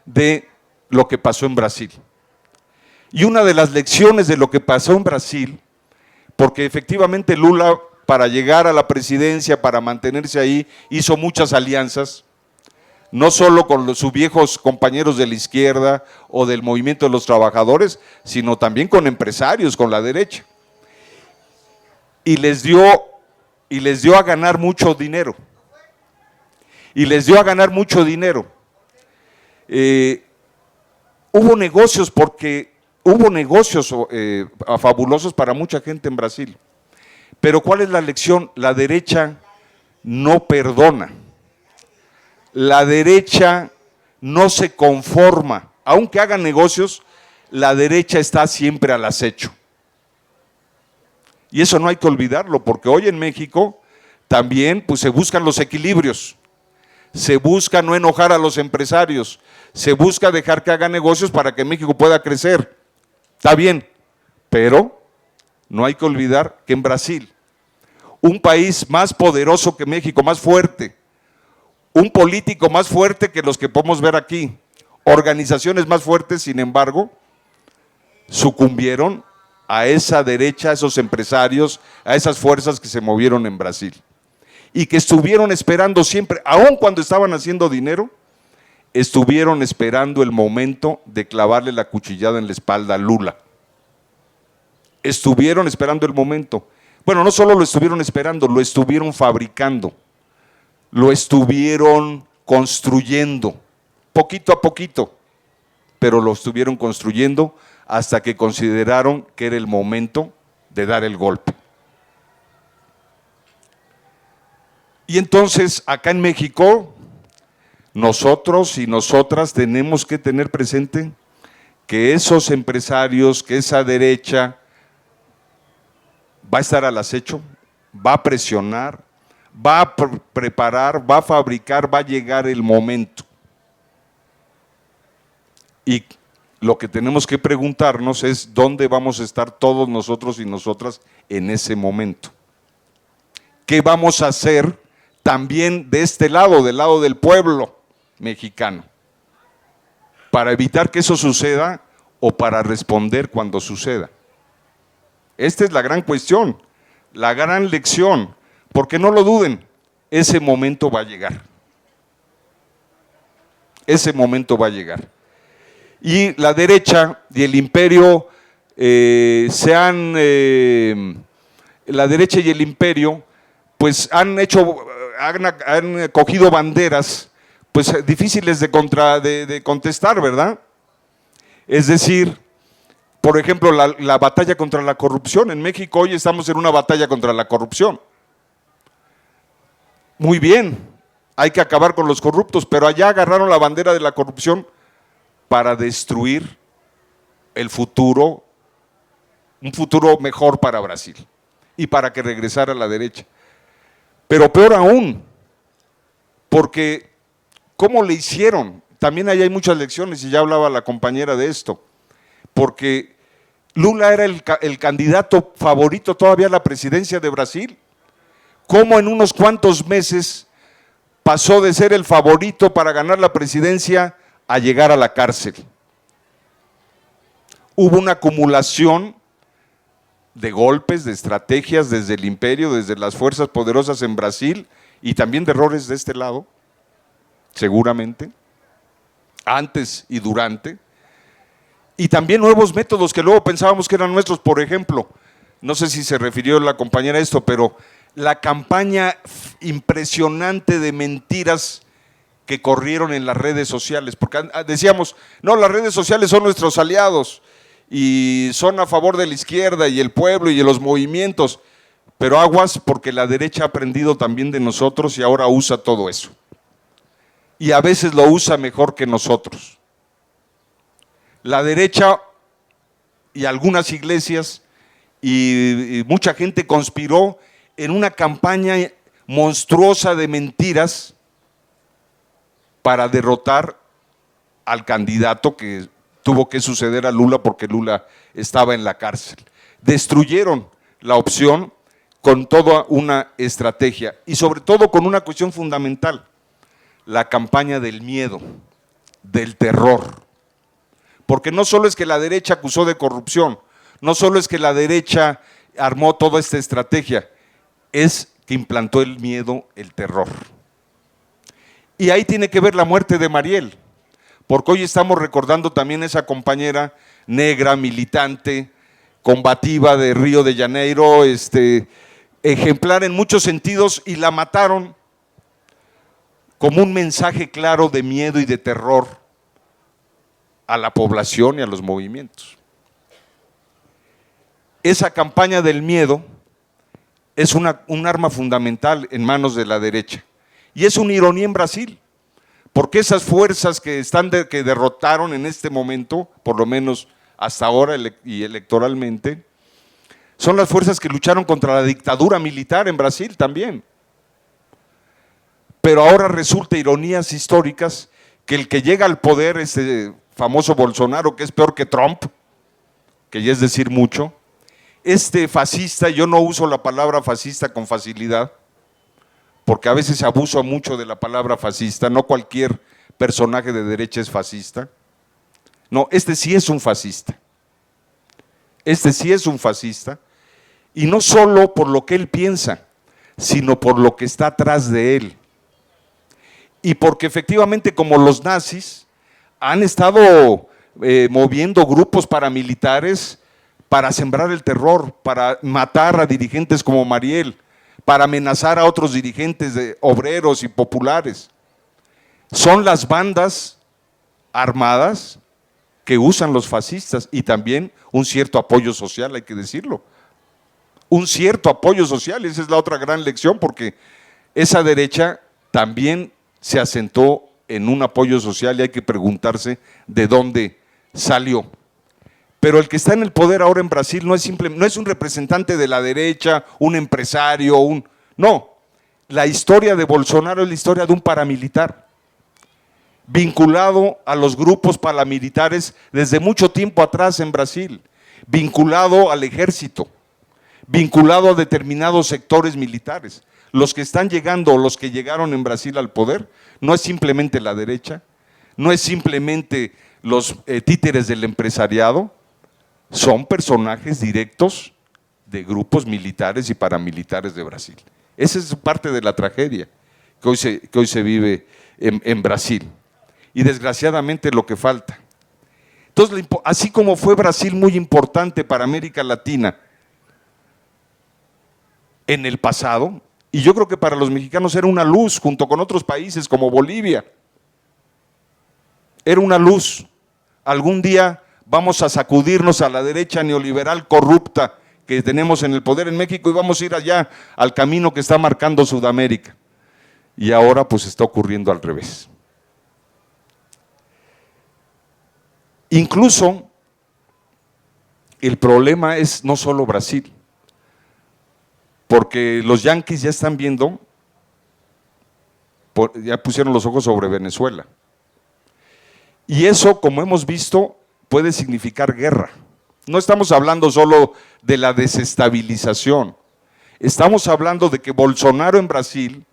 de lo que pasó en Brasil. Y una de las lecciones de lo que pasó en Brasil, porque efectivamente Lula, para llegar a la presidencia, para mantenerse ahí, hizo muchas alianzas, no solo con sus viejos compañeros de la izquierda o del movimiento de los trabajadores, sino también con empresarios, con la derecha. Y les dio a ganar mucho dinero. Hubo negocios fabulosos para mucha gente en Brasil. Pero ¿cuál es la lección? La derecha no perdona. La derecha no se conforma, aunque hagan negocios, la derecha está siempre al acecho. Y eso no hay que olvidarlo, porque hoy en México también pues, se buscan los equilibrios, se busca no enojar a los empresarios, se busca dejar que hagan negocios para que México pueda crecer. Está bien, pero no hay que olvidar que en Brasil, un país más poderoso que México, más fuerte, un político más fuerte que los que podemos ver aquí, organizaciones más fuertes, sin embargo, sucumbieron a esa derecha, a esos empresarios, a esas fuerzas que se movieron en Brasil y que estuvieron esperando siempre, aun cuando estaban haciendo dinero, estuvieron esperando el momento de clavarle la cuchillada en la espalda a Lula. Estuvieron esperando el momento. Bueno, no solo lo estuvieron esperando, lo estuvieron fabricando. Lo estuvieron construyendo, poquito a poquito, pero lo estuvieron construyendo hasta que consideraron que era el momento de dar el golpe. Y entonces, acá en México, nosotros y nosotras tenemos que tener presente que esos empresarios, que esa derecha va a estar al acecho, va a presionar, va a preparar, va a fabricar, va a llegar el momento. Y lo que tenemos que preguntarnos es dónde vamos a estar todos nosotros y nosotras en ese momento. ¿Qué vamos a hacer también de este lado, del lado del pueblo mexicano, para evitar que eso suceda o para responder cuando suceda? Esta es la gran cuestión, la gran lección, porque no lo duden, ese momento va a llegar. Ese momento va a llegar. Y la derecha y el imperio la derecha y el imperio pues han cogido banderas pues difíciles de contestar, ¿verdad? Es decir, por ejemplo, la batalla contra la corrupción. En México hoy estamos en una batalla contra la corrupción. Muy bien, hay que acabar con los corruptos, pero allá agarraron la bandera de la corrupción para destruir el futuro, un futuro mejor para Brasil y para que regresara a la derecha. Pero peor aún, porque ¿cómo le hicieron? También ahí hay muchas lecciones y ya hablaba la compañera de esto, porque Lula era el candidato favorito todavía a la presidencia de Brasil. ¿Cómo en unos cuantos meses pasó de ser el favorito para ganar la presidencia a llegar a la cárcel? Hubo una acumulación de golpes, de estrategias desde el imperio, desde las fuerzas poderosas en Brasil y también de errores de este lado, seguramente, antes y durante, y también nuevos métodos que luego pensábamos que eran nuestros. Por ejemplo, no sé si se refirió la compañera a esto, pero la campaña impresionante de mentiras que corrieron en las redes sociales, porque decíamos, no, las redes sociales son nuestros aliados y son a favor de la izquierda y el pueblo y de los movimientos, pero aguas porque la derecha ha aprendido también de nosotros y ahora usa todo eso. Y a veces lo usa mejor que nosotros. La derecha y algunas iglesias y mucha gente conspiró en una campaña monstruosa de mentiras para derrotar al candidato que tuvo que suceder a Lula porque Lula estaba en la cárcel. Destruyeron la opción con toda una estrategia y sobre todo con una cuestión fundamental, la campaña del miedo, del terror. Porque no solo es que la derecha acusó de corrupción, no solo es que la derecha armó toda esta estrategia, es que implantó el miedo, el terror. Y ahí tiene que ver la muerte de Mariel, porque hoy estamos recordando también a esa compañera negra, militante, combativa de Río de Janeiro, ejemplar en muchos sentidos, y la mataron como un mensaje claro de miedo y de terror a la población y a los movimientos. Esa campaña del miedo es un arma fundamental en manos de la derecha. Y es una ironía en Brasil, porque esas fuerzas que derrotaron en este momento, por lo menos hasta ahora y electoralmente, son las fuerzas que lucharon contra la dictadura militar en Brasil también. Pero ahora resulta, ironías históricas, que el que llega al poder, este famoso Bolsonaro, que es peor que Trump, que ya es decir mucho, este fascista, yo no uso la palabra fascista con facilidad, porque a veces se abusa mucho de la palabra fascista, no cualquier personaje de derecha es fascista. No, este sí es un fascista. Este sí es un fascista, y no solo por lo que él piensa, sino por lo que está atrás de él. Y porque efectivamente, como los nazis, han estado moviendo grupos paramilitares para sembrar el terror, para matar a dirigentes como Mariel, para amenazar a otros dirigentes de obreros y populares. Son las bandas armadas que usan los fascistas, y también un cierto apoyo social, hay que decirlo. Un cierto apoyo social, esa es la otra gran lección, porque esa derecha también se asentó en un apoyo social y hay que preguntarse de dónde salió. Pero el que está en el poder ahora en Brasil no es un representante de la derecha, un empresario, no. La historia de Bolsonaro es la historia de un paramilitar, vinculado a los grupos paramilitares desde mucho tiempo atrás en Brasil, vinculado al ejército, vinculado a determinados sectores militares. Los que están llegando, los que llegaron en Brasil al poder, no es simplemente la derecha, no es simplemente los títeres del empresariado, son personajes directos de grupos militares y paramilitares de Brasil. Esa es parte de la tragedia que hoy se vive en Brasil. Y desgraciadamente lo que falta. Entonces, así como fue Brasil muy importante para América Latina en el pasado, y yo creo que para los mexicanos era una luz, junto con otros países como Bolivia, era una luz. Algún día vamos a sacudirnos a la derecha neoliberal corrupta que tenemos en el poder en México y vamos a ir allá al camino que está marcando Sudamérica. Y ahora pues está ocurriendo al revés. Incluso el problema es no solo Brasil, porque los yanquis ya están viendo, ya pusieron los ojos sobre Venezuela. Y eso, como hemos visto, puede significar guerra. No estamos hablando solo de la desestabilización, estamos hablando de que Bolsonaro en Brasil,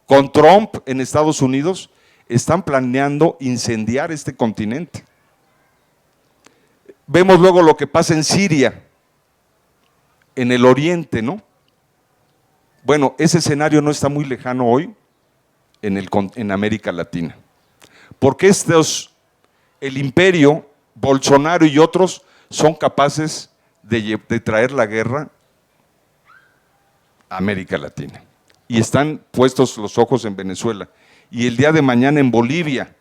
con Trump en Estados Unidos, están planeando incendiar este continente. Vemos luego lo que pasa en Siria, en el oriente, ¿no? Bueno, ese escenario no está muy lejano hoy en América Latina. Porque el imperio, Bolsonaro y otros, son capaces de traer la guerra a América Latina. Y están puestos los ojos en Venezuela. Y el día de mañana en Bolivia,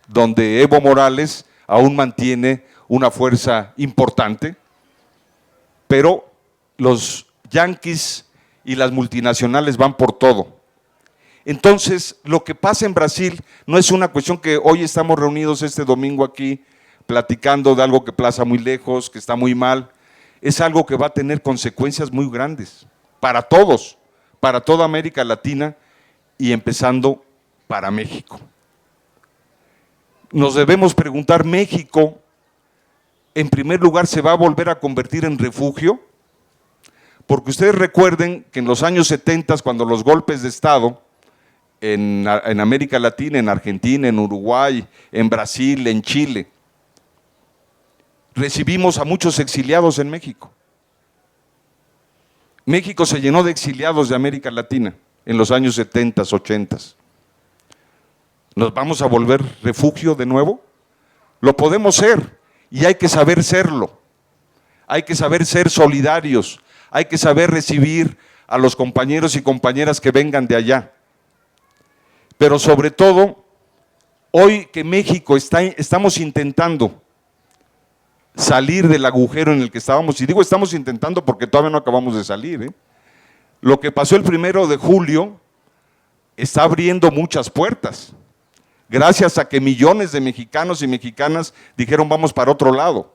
donde Evo Morales aún mantiene una fuerza importante, pero los yanquis y las multinacionales van por todo. Entonces, lo que pasa en Brasil no es una cuestión que hoy estamos reunidos este domingo aquí, platicando de algo que pasa muy lejos, que está muy mal, es algo que va a tener consecuencias muy grandes, para todos, para toda América Latina y empezando para México. Nos debemos preguntar, ¿México en primer lugar se va a volver a convertir en refugio? Porque ustedes recuerden que en los años 70, cuando los golpes de Estado en América Latina, en Argentina, en Uruguay, en Brasil, en Chile, recibimos a muchos exiliados en México. México se llenó de exiliados de América Latina en los años 70, 80. ¿Nos vamos a volver refugio de nuevo? Lo podemos ser y hay que saber serlo. Hay que saber ser solidarios, hay que saber recibir a los compañeros y compañeras que vengan de allá. Pero sobre todo, hoy que México estamos intentando salir del agujero en el que estábamos, y digo estamos intentando porque todavía no acabamos de salir, Lo que pasó el 1 de julio está abriendo muchas puertas, gracias a que millones de mexicanos y mexicanas dijeron vamos para otro lado.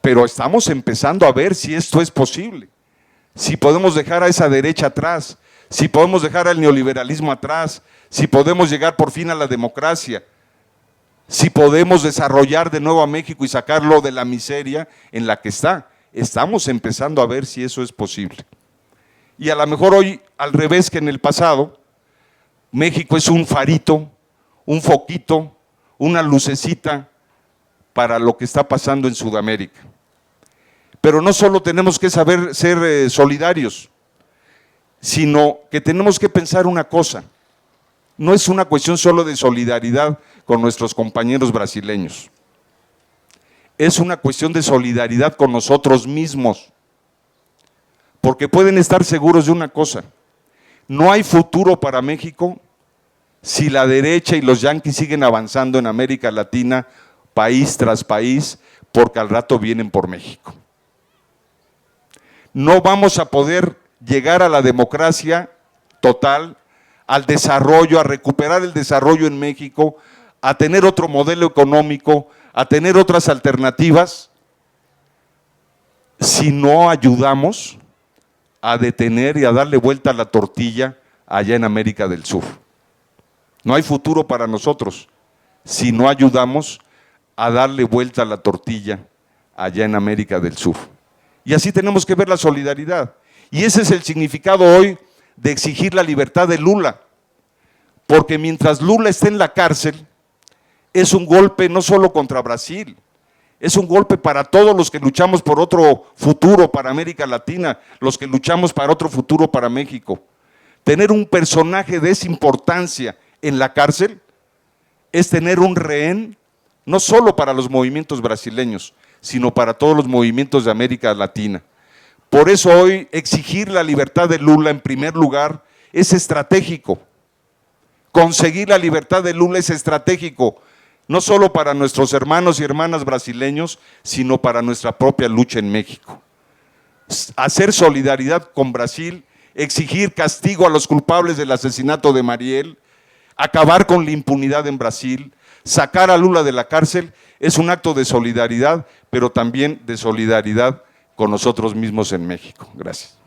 Pero estamos empezando a ver si esto es posible, si podemos dejar a esa derecha atrás, si podemos dejar al neoliberalismo atrás, si podemos llegar por fin a la democracia, si podemos desarrollar de nuevo a México y sacarlo de la miseria en la que está. Estamos empezando a ver si eso es posible. Y a lo mejor hoy, al revés que en el pasado, México es un farito, un foquito, una lucecita para lo que está pasando en Sudamérica. Pero no solo tenemos que saber ser solidarios, sino que tenemos que pensar una cosa. No es una cuestión solo de solidaridad con nuestros compañeros brasileños. Es una cuestión de solidaridad con nosotros mismos. Porque pueden estar seguros de una cosa: no hay futuro para México si la derecha y los yanquis siguen avanzando en América Latina, país tras país, porque al rato vienen por México. No vamos a poder llegar a la democracia total, al desarrollo, a recuperar el desarrollo en México, a tener otro modelo económico, a tener otras alternativas, si no ayudamos a detener y a darle vuelta a la tortilla allá en América del Sur. No hay futuro para nosotros si no ayudamos a darle vuelta a la tortilla allá en América del Sur. Y así tenemos que ver la solidaridad. Y ese es el significado hoy de exigir la libertad de Lula. Porque mientras Lula esté en la cárcel, es un golpe no solo contra Brasil, es un golpe para todos los que luchamos por otro futuro para América Latina, los que luchamos para otro futuro para México. Tener un personaje de esa importancia en la cárcel es tener un rehén, no solo para los movimientos brasileños, sino para todos los movimientos de América Latina. Por eso hoy exigir la libertad de Lula en primer lugar es estratégico. Conseguir la libertad de Lula es estratégico, no solo para nuestros hermanos y hermanas brasileños, sino para nuestra propia lucha en México. Hacer solidaridad con Brasil, exigir castigo a los culpables del asesinato de Mariel, acabar con la impunidad en Brasil, sacar a Lula de la cárcel, es un acto de solidaridad, pero también de solidaridad con nosotros mismos en México. Gracias.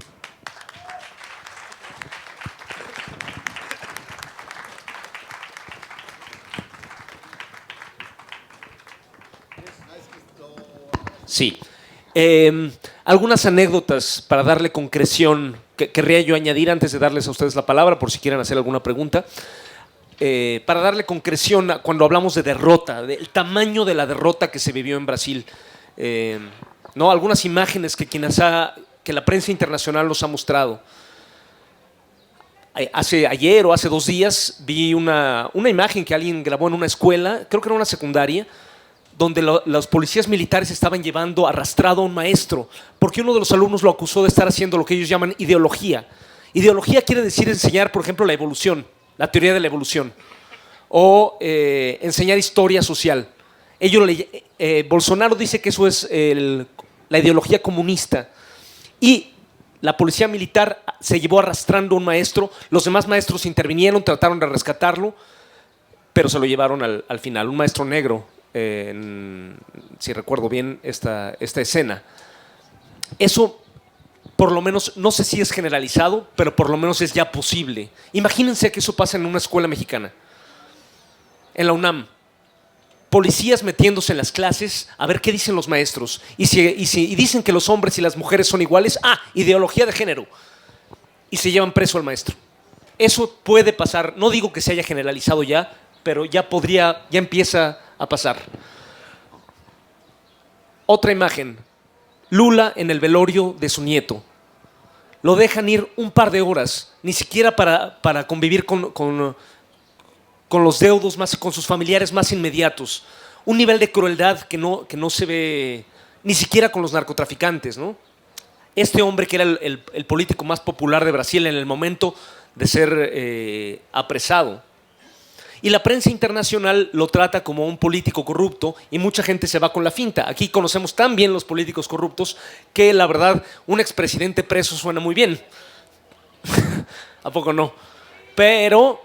Sí. Algunas anécdotas para darle concreción que querría yo añadir antes de darles a ustedes la palabra, por si quieren hacer alguna pregunta. Para darle concreción a cuando hablamos de derrota, del tamaño de la derrota que se vivió en Brasil. ¿No? Algunas imágenes que la prensa internacional nos ha mostrado. Ayer o hace 2 días vi una imagen que alguien grabó en una escuela, creo que era una secundaria, donde los policías militares estaban llevando arrastrado a un maestro, porque uno de los alumnos lo acusó de estar haciendo lo que ellos llaman ideología. Ideología quiere decir enseñar, por ejemplo, la evolución, la teoría de la evolución, o enseñar historia social. Bolsonaro dice que eso es la ideología comunista, y la policía militar se llevó arrastrando a un maestro, los demás maestros intervinieron, trataron de rescatarlo, pero se lo llevaron al final, un maestro negro. Si recuerdo bien esta escena. Eso, por lo menos, no sé si es generalizado, pero por lo menos es ya posible. Imagínense que eso pasa en una escuela mexicana, en la UNAM. Policías metiéndose en las clases a ver qué dicen los maestros. Y dicen que los hombres y las mujeres son iguales, ideología de género. Y se llevan preso al maestro. Eso puede pasar, no digo que se haya generalizado ya, pero ya empieza a pasar. Otra imagen, Lula en el velorio de su nieto. Lo dejan ir un par de horas, ni siquiera para convivir con los deudos, con sus familiares más inmediatos. Un nivel de crueldad que no se ve ni siquiera con los narcotraficantes, ¿no? Este hombre que era el político más popular de Brasil en el momento de ser apresado. Y la prensa internacional lo trata como un político corrupto y mucha gente se va con la finta. Aquí conocemos tan bien los políticos corruptos que la verdad un expresidente preso suena muy bien. ¿A poco no? Pero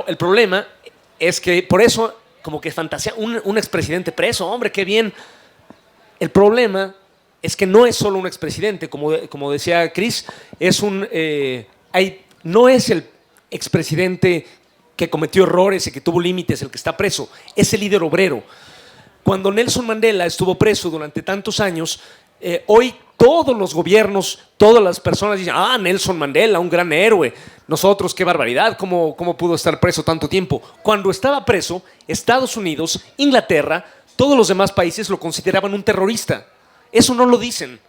el problema es que por eso como que fantasea un expresidente preso, hombre, qué bien. El problema es que no es solo un expresidente, como decía Chris, no es el expresidente que cometió errores y que tuvo límites el que está preso, es el líder obrero. Cuando Nelson Mandela estuvo preso durante tantos años, hoy todos los gobiernos, todas las personas dicen, Nelson Mandela, un gran héroe, nosotros, qué barbaridad, ¿cómo pudo estar preso tanto tiempo? Cuando estaba preso, Estados Unidos, Inglaterra, todos los demás países lo consideraban un terrorista. Eso no lo dicen.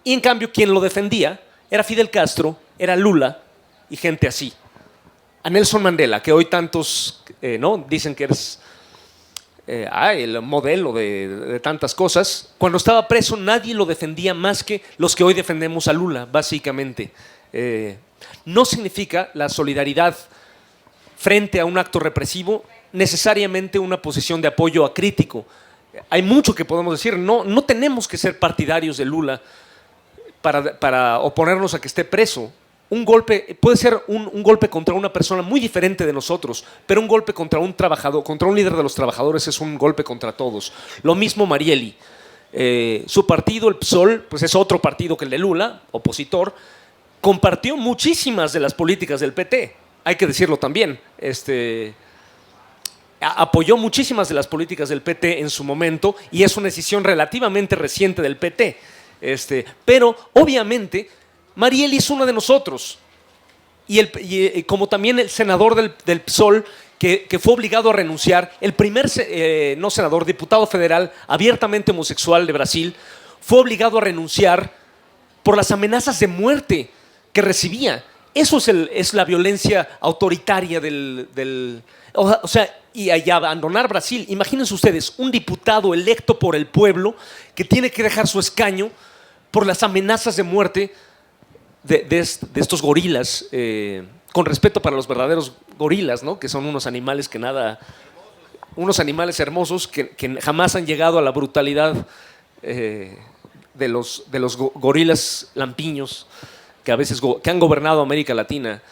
Y en cambio, quien lo defendía era Fidel Castro, era Lula y gente así. A Nelson Mandela, que hoy tantos dicen que es el modelo de tantas cosas, cuando estaba preso nadie lo defendía más que los que hoy defendemos a Lula, básicamente. No significa la solidaridad frente a un acto represivo necesariamente una posición de apoyo acrítico. Hay mucho que podemos decir, no tenemos que ser partidarios de Lula para oponernos a que esté preso. Un golpe puede ser un golpe contra una persona muy diferente de nosotros, pero un golpe contra un trabajador, contra un líder de los trabajadores es un golpe contra todos. Lo mismo Marieli. Su partido, el PSOL, pues es otro partido que el de Lula, opositor, compartió muchísimas de las políticas del PT, hay que decirlo también. Apoyó muchísimas de las políticas del PT en su momento y es una decisión relativamente reciente del PT. Pero obviamente Marieli es uno de nosotros y como también el senador del PSOL que fue obligado a renunciar, el primer no senador, diputado federal abiertamente homosexual de Brasil, fue obligado a renunciar por las amenazas de muerte que recibía. Eso es la violencia autoritaria o sea, y abandonar Brasil. Imagínense ustedes, un diputado electo por el pueblo que tiene que dejar su escaño por las amenazas de muerte de estos gorilas, con respeto para los verdaderos gorilas, ¿no? Que son unos animales unos animales hermosos que jamás han llegado a la brutalidad de los gorilas lampiños que a veces que han gobernado América Latina.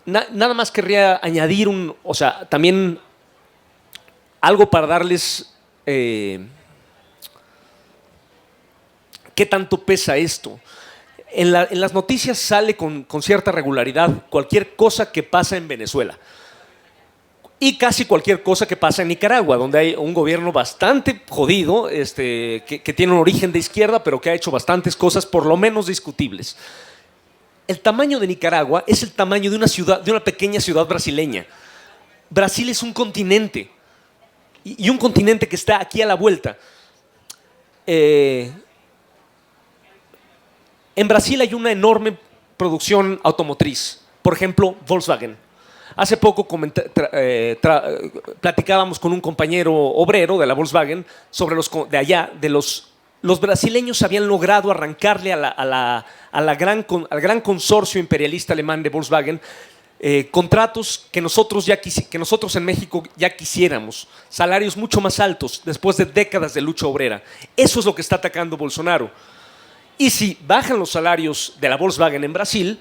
Nada más querría añadir o sea, también algo para darles qué tanto pesa esto. En las noticias sale con cierta regularidad cualquier cosa que pasa en Venezuela y casi cualquier cosa que pasa en Nicaragua, donde hay un gobierno bastante jodido, que tiene un origen de izquierda, pero que ha hecho bastantes cosas por lo menos discutibles. El tamaño de Nicaragua es el tamaño de una pequeña ciudad brasileña. Brasil es un continente, y un continente que está aquí a la vuelta. En Brasil hay una enorme producción automotriz, por ejemplo, Volkswagen. Hace poco platicábamos con un compañero obrero de la Volkswagen sobre los brasileños habían logrado arrancarle al gran consorcio imperialista alemán de Volkswagen contratos que nosotros en México ya quisiéramos, salarios mucho más altos después de décadas de lucha obrera. Eso es lo que está atacando Bolsonaro. Y si bajan los salarios de la Volkswagen en Brasil,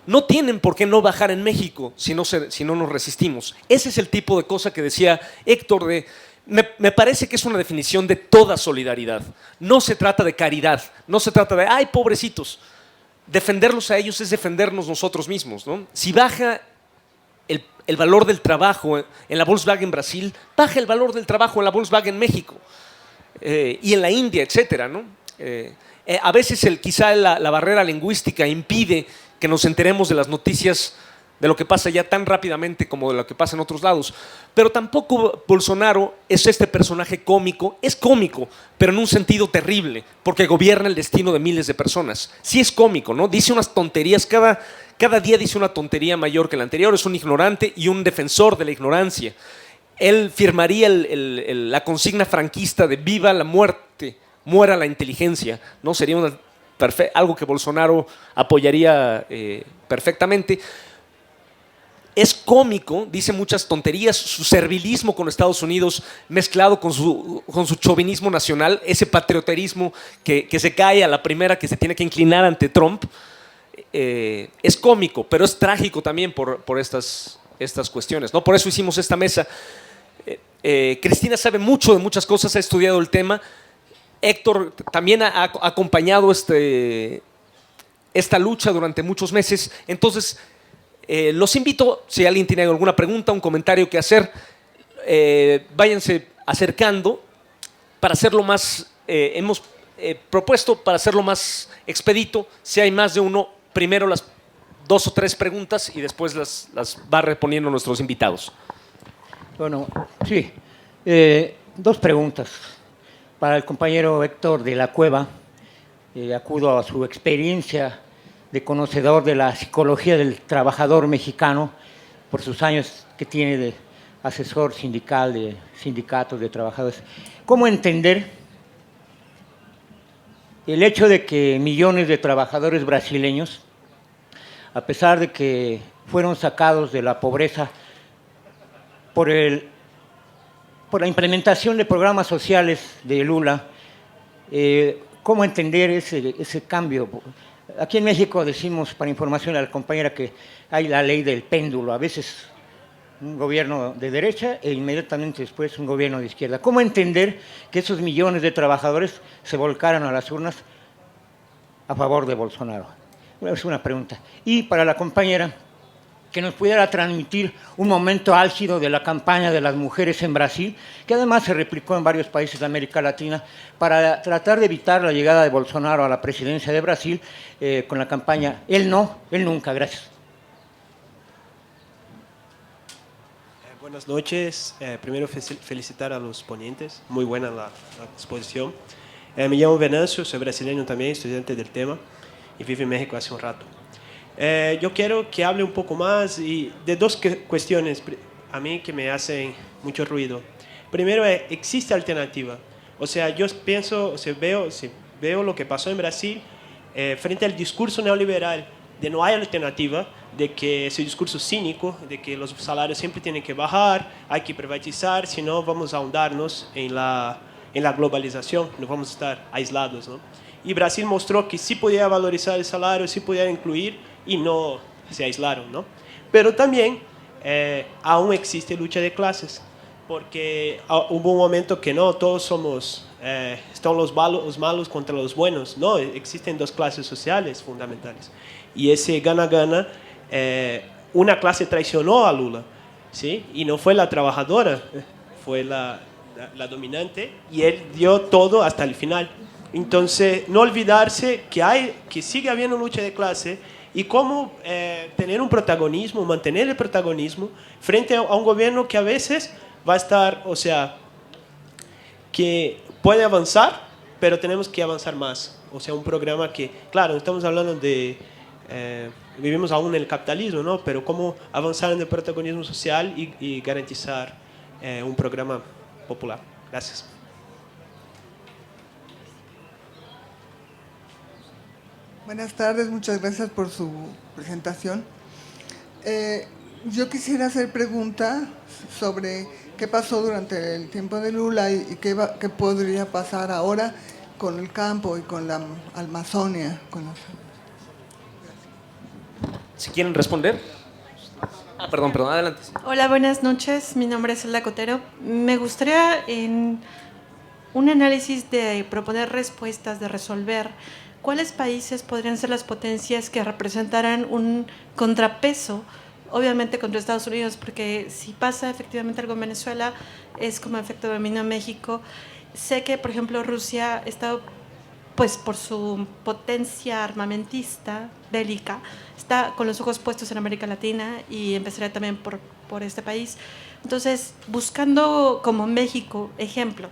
no tienen por qué no bajar en México si no nos resistimos. Ese es el tipo de cosa que decía Héctor. Me parece que es una definición de toda solidaridad. No se trata de caridad, no se trata de, ay, pobrecitos. Defenderlos a ellos es defendernos nosotros mismos, ¿no? Si baja el valor del trabajo en la Volkswagen Brasil, baja el valor del trabajo en la Volkswagen México y en la India, etcétera, ¿no? A veces quizá la barrera lingüística impide que nos enteremos de las noticias de lo que pasa ya tan rápidamente como de lo que pasa en otros lados. Pero tampoco Bolsonaro es este personaje cómico. Es cómico, pero en un sentido terrible, porque gobierna el destino de miles de personas. Sí es cómico, ¿no? Dice unas tonterías, cada día dice una tontería mayor que la anterior. Es un ignorante y un defensor de la ignorancia. Él firmaría la consigna franquista de viva la muerte, muera la inteligencia, ¿no? Sería algo que Bolsonaro apoyaría perfectamente. Es cómico, dice muchas tonterías, su servilismo con Estados Unidos mezclado con su chauvinismo nacional, ese patrioterismo que se cae a la primera que se tiene que inclinar ante Trump. Es cómico, pero es trágico también por estas cuestiones, ¿no? Por eso hicimos esta mesa. Cristina sabe mucho de muchas cosas, ha estudiado el tema. Héctor también ha acompañado esta lucha durante muchos meses. Entonces, los invito, si alguien tiene alguna pregunta, un comentario que hacer, váyanse acercando para hacerlo más, hemos propuesto para hacerlo más expedito. Si hay más de uno, primero las 2 o 3 preguntas y después las va reponiendo nuestros invitados. Bueno, sí, 2 preguntas. Para el compañero Héctor de la Cueva, acudo a su experiencia de conocedor de la psicología del trabajador mexicano por sus años que tiene de asesor sindical de sindicatos de trabajadores. ¿Cómo entender el hecho de que millones de trabajadores brasileños, a pesar de que fueron sacados de la pobreza por la implementación de programas sociales de Lula, cómo entender ese cambio? Aquí en México decimos, para información a la compañera, que hay la ley del péndulo, a veces un gobierno de derecha e inmediatamente después un gobierno de izquierda. ¿Cómo entender que esos millones de trabajadores se volcaran a las urnas a favor de Bolsonaro? Es una pregunta. Y para la compañera, que nos pudiera transmitir un momento álgido de la campaña de las mujeres en Brasil, que además se replicó en varios países de América Latina, para tratar de evitar la llegada de Bolsonaro a la presidencia de Brasil con la campaña Él no, él nunca. Gracias. Buenas noches. Primero felicitar a los ponentes. Muy buena la exposición. Me llamo Venancio, soy brasileño también, estudiante del tema y vivo en México hace un rato. Yo quiero que hable un poco más de dos cuestiones a mí que me hacen mucho ruido. Primero, ¿existe alternativa? O sea, yo pienso, veo lo que pasó en Brasil frente al discurso neoliberal de no hay alternativa, de que ese discurso cínico, de que los salarios siempre tienen que bajar, hay que privatizar, si no vamos a ahondarnos en la globalización, no vamos a estar aislados, ¿no? Y Brasil mostró que sí podía valorizar el salario, sí podía incluir y no se aislaron, ¿no? Pero también aún existe lucha de clases, porque hubo un momento que no, todos somos, están los malos contra los buenos, no, existen dos clases sociales fundamentales. Y ese gana-gana, una clase traicionó a Lula, ¿sí? Y no fue la trabajadora, fue la dominante, y él dio todo hasta el final. Entonces, no olvidarse que sigue habiendo lucha de clase y cómo tener un protagonismo, mantener el protagonismo frente a un gobierno que a veces va a estar, o sea, que puede avanzar, pero tenemos que avanzar más. O sea, un programa que, claro, estamos hablando de, vivimos aún en el capitalismo, ¿no? Pero cómo avanzar en el protagonismo social y garantizar un programa popular. Gracias. Buenas tardes, muchas gracias por su presentación. Yo quisiera hacer pregunta sobre qué pasó durante el tiempo de Lula y qué podría pasar ahora con el campo y con la Amazonia. Si quieren responder. Perdón, adelante. Hola, buenas noches. Mi nombre es Elda Cotero. Me gustaría en un análisis de proponer respuestas, de resolver cuáles países podrían ser las potencias que representaran un contrapeso, obviamente contra Estados Unidos, porque si pasa efectivamente algo en Venezuela, es como efecto dominó en México. Sé que, por ejemplo, Rusia está, pues por su potencia armamentista, bélica, está con los ojos puestos en América Latina y empezaría también por este país. Entonces, buscando como México, ejemplo,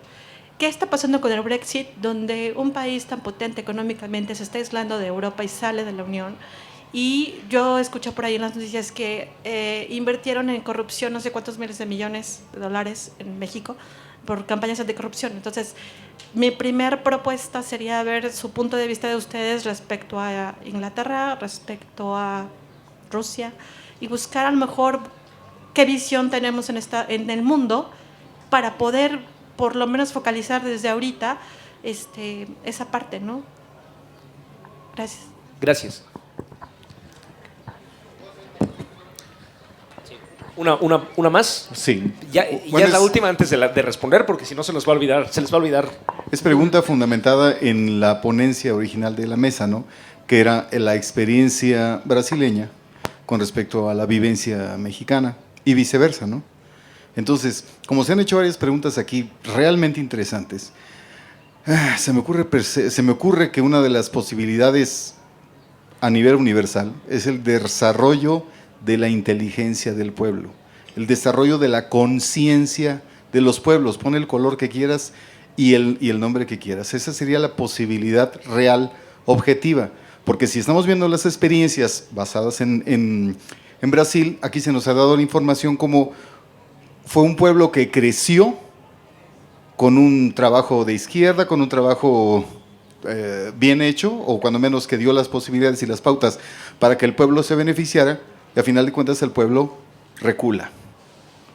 ¿qué está pasando con el Brexit, donde un país tan potente económicamente se está aislando de Europa y sale de la Unión? Y yo escuché por ahí en las noticias que invirtieron en corrupción no sé cuántos miles de millones de dólares en México por campañas anticorrupción. Entonces, mi primer propuesta sería ver su punto de vista de ustedes respecto a Inglaterra, respecto a Rusia, y buscar a lo mejor qué visión tenemos en el mundo para poder por lo menos focalizar desde ahorita esa parte, ¿no? Gracias. Gracias. Una más. Sí. Ya es la última antes de responder, porque si no se les va a olvidar. Es pregunta fundamentada en la ponencia original de la mesa, ¿no? Que era la experiencia brasileña con respecto a la vivencia mexicana y viceversa, ¿no? Entonces, como se han hecho varias preguntas aquí realmente interesantes, se me ocurre que una de las posibilidades a nivel universal es el desarrollo de la inteligencia del pueblo, el desarrollo de la conciencia de los pueblos. Pon el color que quieras y el nombre que quieras. Esa sería la posibilidad real, objetiva, porque si estamos viendo las experiencias basadas en Brasil, aquí se nos ha dado la información como fue un pueblo que creció con un trabajo de izquierda, con un trabajo bien hecho, o cuando menos que dio las posibilidades y las pautas para que el pueblo se beneficiara, y a final de cuentas el pueblo recula.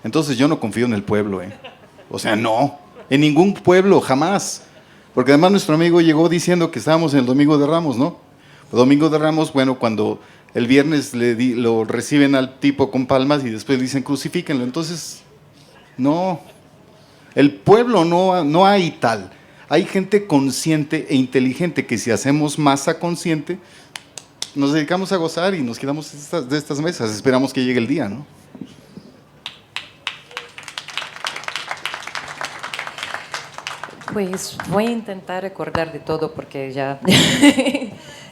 Entonces yo no confío en el pueblo, o sea, no, en ningún pueblo, jamás, porque además nuestro amigo llegó diciendo que estábamos en el Domingo de Ramos, ¿no? Domingo de Ramos, bueno, cuando el viernes lo reciben al tipo con palmas y después dicen crucifíquenlo, entonces no, el pueblo no hay tal. Hay gente consciente e inteligente que si hacemos masa consciente, nos dedicamos a gozar y nos quedamos de estas mesas. Esperamos que llegue el día, ¿no? Pues voy a intentar recordar de todo porque ya,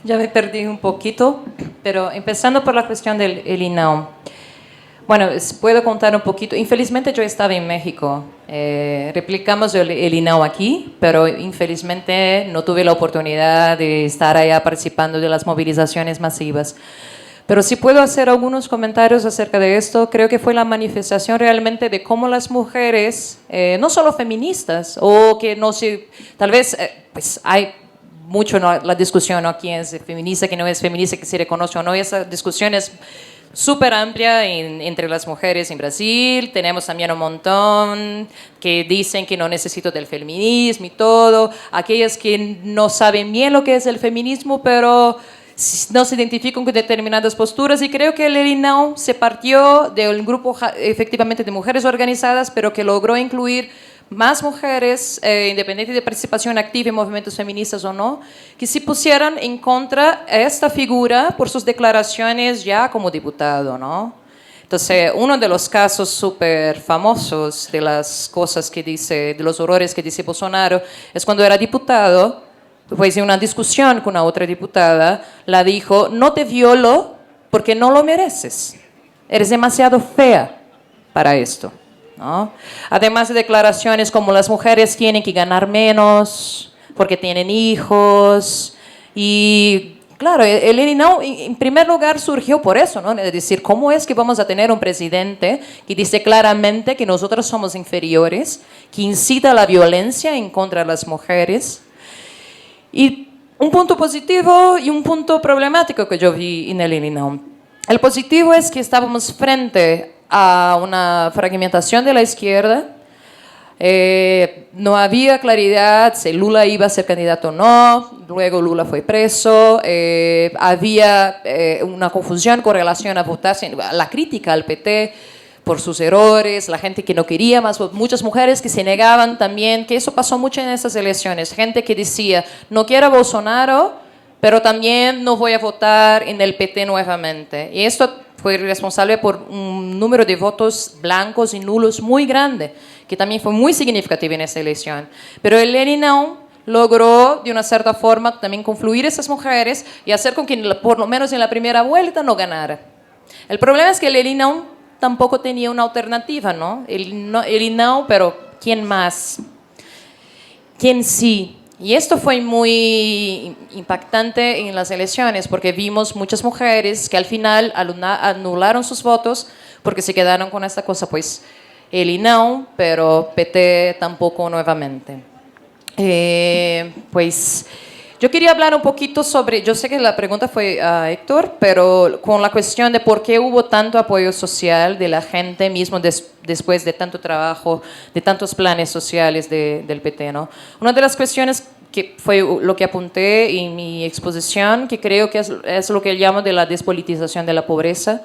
ya me perdí un poquito, pero empezando por la cuestión del INAO. Bueno, puedo contar un poquito. Infelizmente yo estaba en México. Replicamos el INAU aquí, pero infelizmente no tuve la oportunidad de estar allá participando de las movilizaciones masivas. Pero sí puedo hacer algunos comentarios acerca de esto. Creo que fue la manifestación realmente de cómo las mujeres, no solo feministas, o que no sé, tal vez pues hay mucho la discusión, ¿no? ¿Quién es feminista, quién no es feminista, que se reconoce o no? Esa discusión es súper amplia entre las mujeres en Brasil. Tenemos también un montón que dicen que no necesito del feminismo y todo. Aquellas que no saben bien lo que es el feminismo, pero no se identifican con determinadas posturas, y creo que el INAU se partió de un grupo efectivamente de mujeres organizadas, pero que logró incluir más mujeres, independiente de participación activa en movimientos feministas o no, que se pusieran en contra de esta figura por sus declaraciones ya como diputado, ¿no? Entonces, uno de los casos súper famosos de las cosas que dice, de los horrores que dice Bolsonaro, es cuando era diputado. Pues en una discusión con una otra diputada, la dijo: no te violo porque no lo mereces. Eres demasiado fea para esto, ¿no? Además de declaraciones como las mujeres tienen que ganar menos porque tienen hijos. Y claro, el INAU en primer lugar surgió por eso, ¿no? Es decir, ¿cómo es que vamos a tener un presidente que dice claramente que nosotros somos inferiores, que incita a la violencia en contra de las mujeres? Y un punto positivo y un punto problemático que yo vi en el INAU. El positivo es que estábamos frente a una fragmentación de la izquierda. No había claridad si Lula iba a ser candidato o no. Luego Lula fue preso. Había una confusión con relación a votar, la crítica al PT por sus errores, la gente que no quería más, muchas mujeres que se negaban también, que eso pasó mucho en esas elecciones, gente que decía: no quiero a Bolsonaro, pero también no voy a votar en el PT nuevamente. Y esto fue responsable por un número de votos blancos y nulos muy grande, que también fue muy significativo en esa elección. Pero el INAU logró, de una cierta forma, también confluir esas mujeres y hacer con que, por lo menos en la primera vuelta, no ganara. El problema es que el INAU tampoco tenía una alternativa, ¿no? El INAU, pero ¿quién más? ¿Quién sí? Y esto fue muy impactante en las elecciones, porque vimos muchas mujeres que al final anularon sus votos porque se quedaron con esta cosa, pues el INAU, pero PT tampoco nuevamente. Pues yo quería hablar un poquito sobre, yo sé que la pregunta fue a Héctor, pero con la cuestión de por qué hubo tanto apoyo social de la gente mismo después de tanto trabajo, de tantos planes sociales del PT, ¿no? Una de las cuestiones que fue lo que apunté en mi exposición, que creo que es lo que llamo de la despolitización de la pobreza,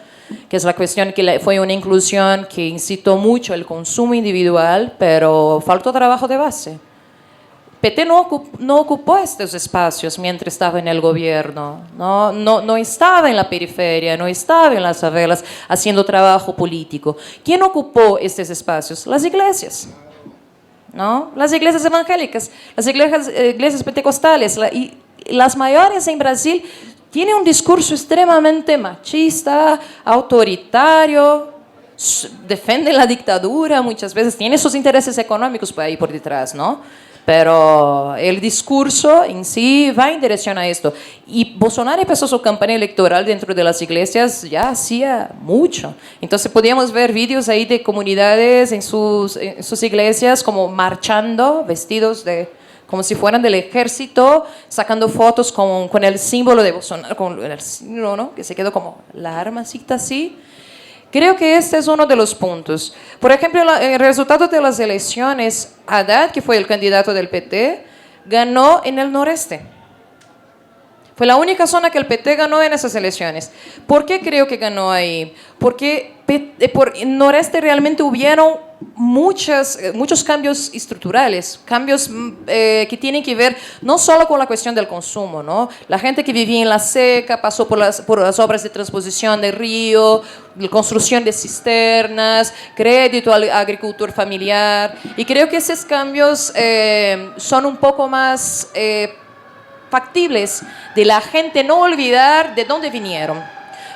que es la cuestión que fue una inclusión que incitó mucho el consumo individual, pero faltó trabajo de base. PT no ocupó estos espacios mientras estaba en el gobierno, no estaba en la periferia, no estaba en las favelas haciendo trabajo político. ¿Quién ocupó estos espacios? Las iglesias, ¿no? Las iglesias evangélicas, las iglesias pentecostales, y las mayores en Brasil tienen un discurso extremadamente machista, autoritario, defienden la dictadura muchas veces, tienen sus intereses económicos por ahí por detrás, ¿no? Pero el discurso en sí va en dirección a esto. Y Bolsonaro empezó su campaña electoral dentro de las iglesias ya hacía mucho. Entonces podíamos ver vídeos ahí de comunidades en sus iglesias como marchando, vestidos como si fueran del ejército, sacando fotos con el símbolo de Bolsonaro, con el símbolo, ¿no? Que se quedó como la armacita así. Creo que este es uno de los puntos. Por ejemplo, el resultado de las elecciones, Haddad, que fue el candidato del PT, ganó en el noreste. Fue la única zona que el PT ganó en esas elecciones. ¿Por qué creo que ganó ahí? Porque por el noreste realmente hubieron muchos cambios estructurales, cambios que tienen que ver no solo con la cuestión del consumo, ¿no? La gente que vivía en la seca pasó por las obras de transposición del río, construcción de cisternas, crédito al agricultor familiar, y creo que esos cambios son un poco más factibles de la gente no olvidar de dónde vinieron.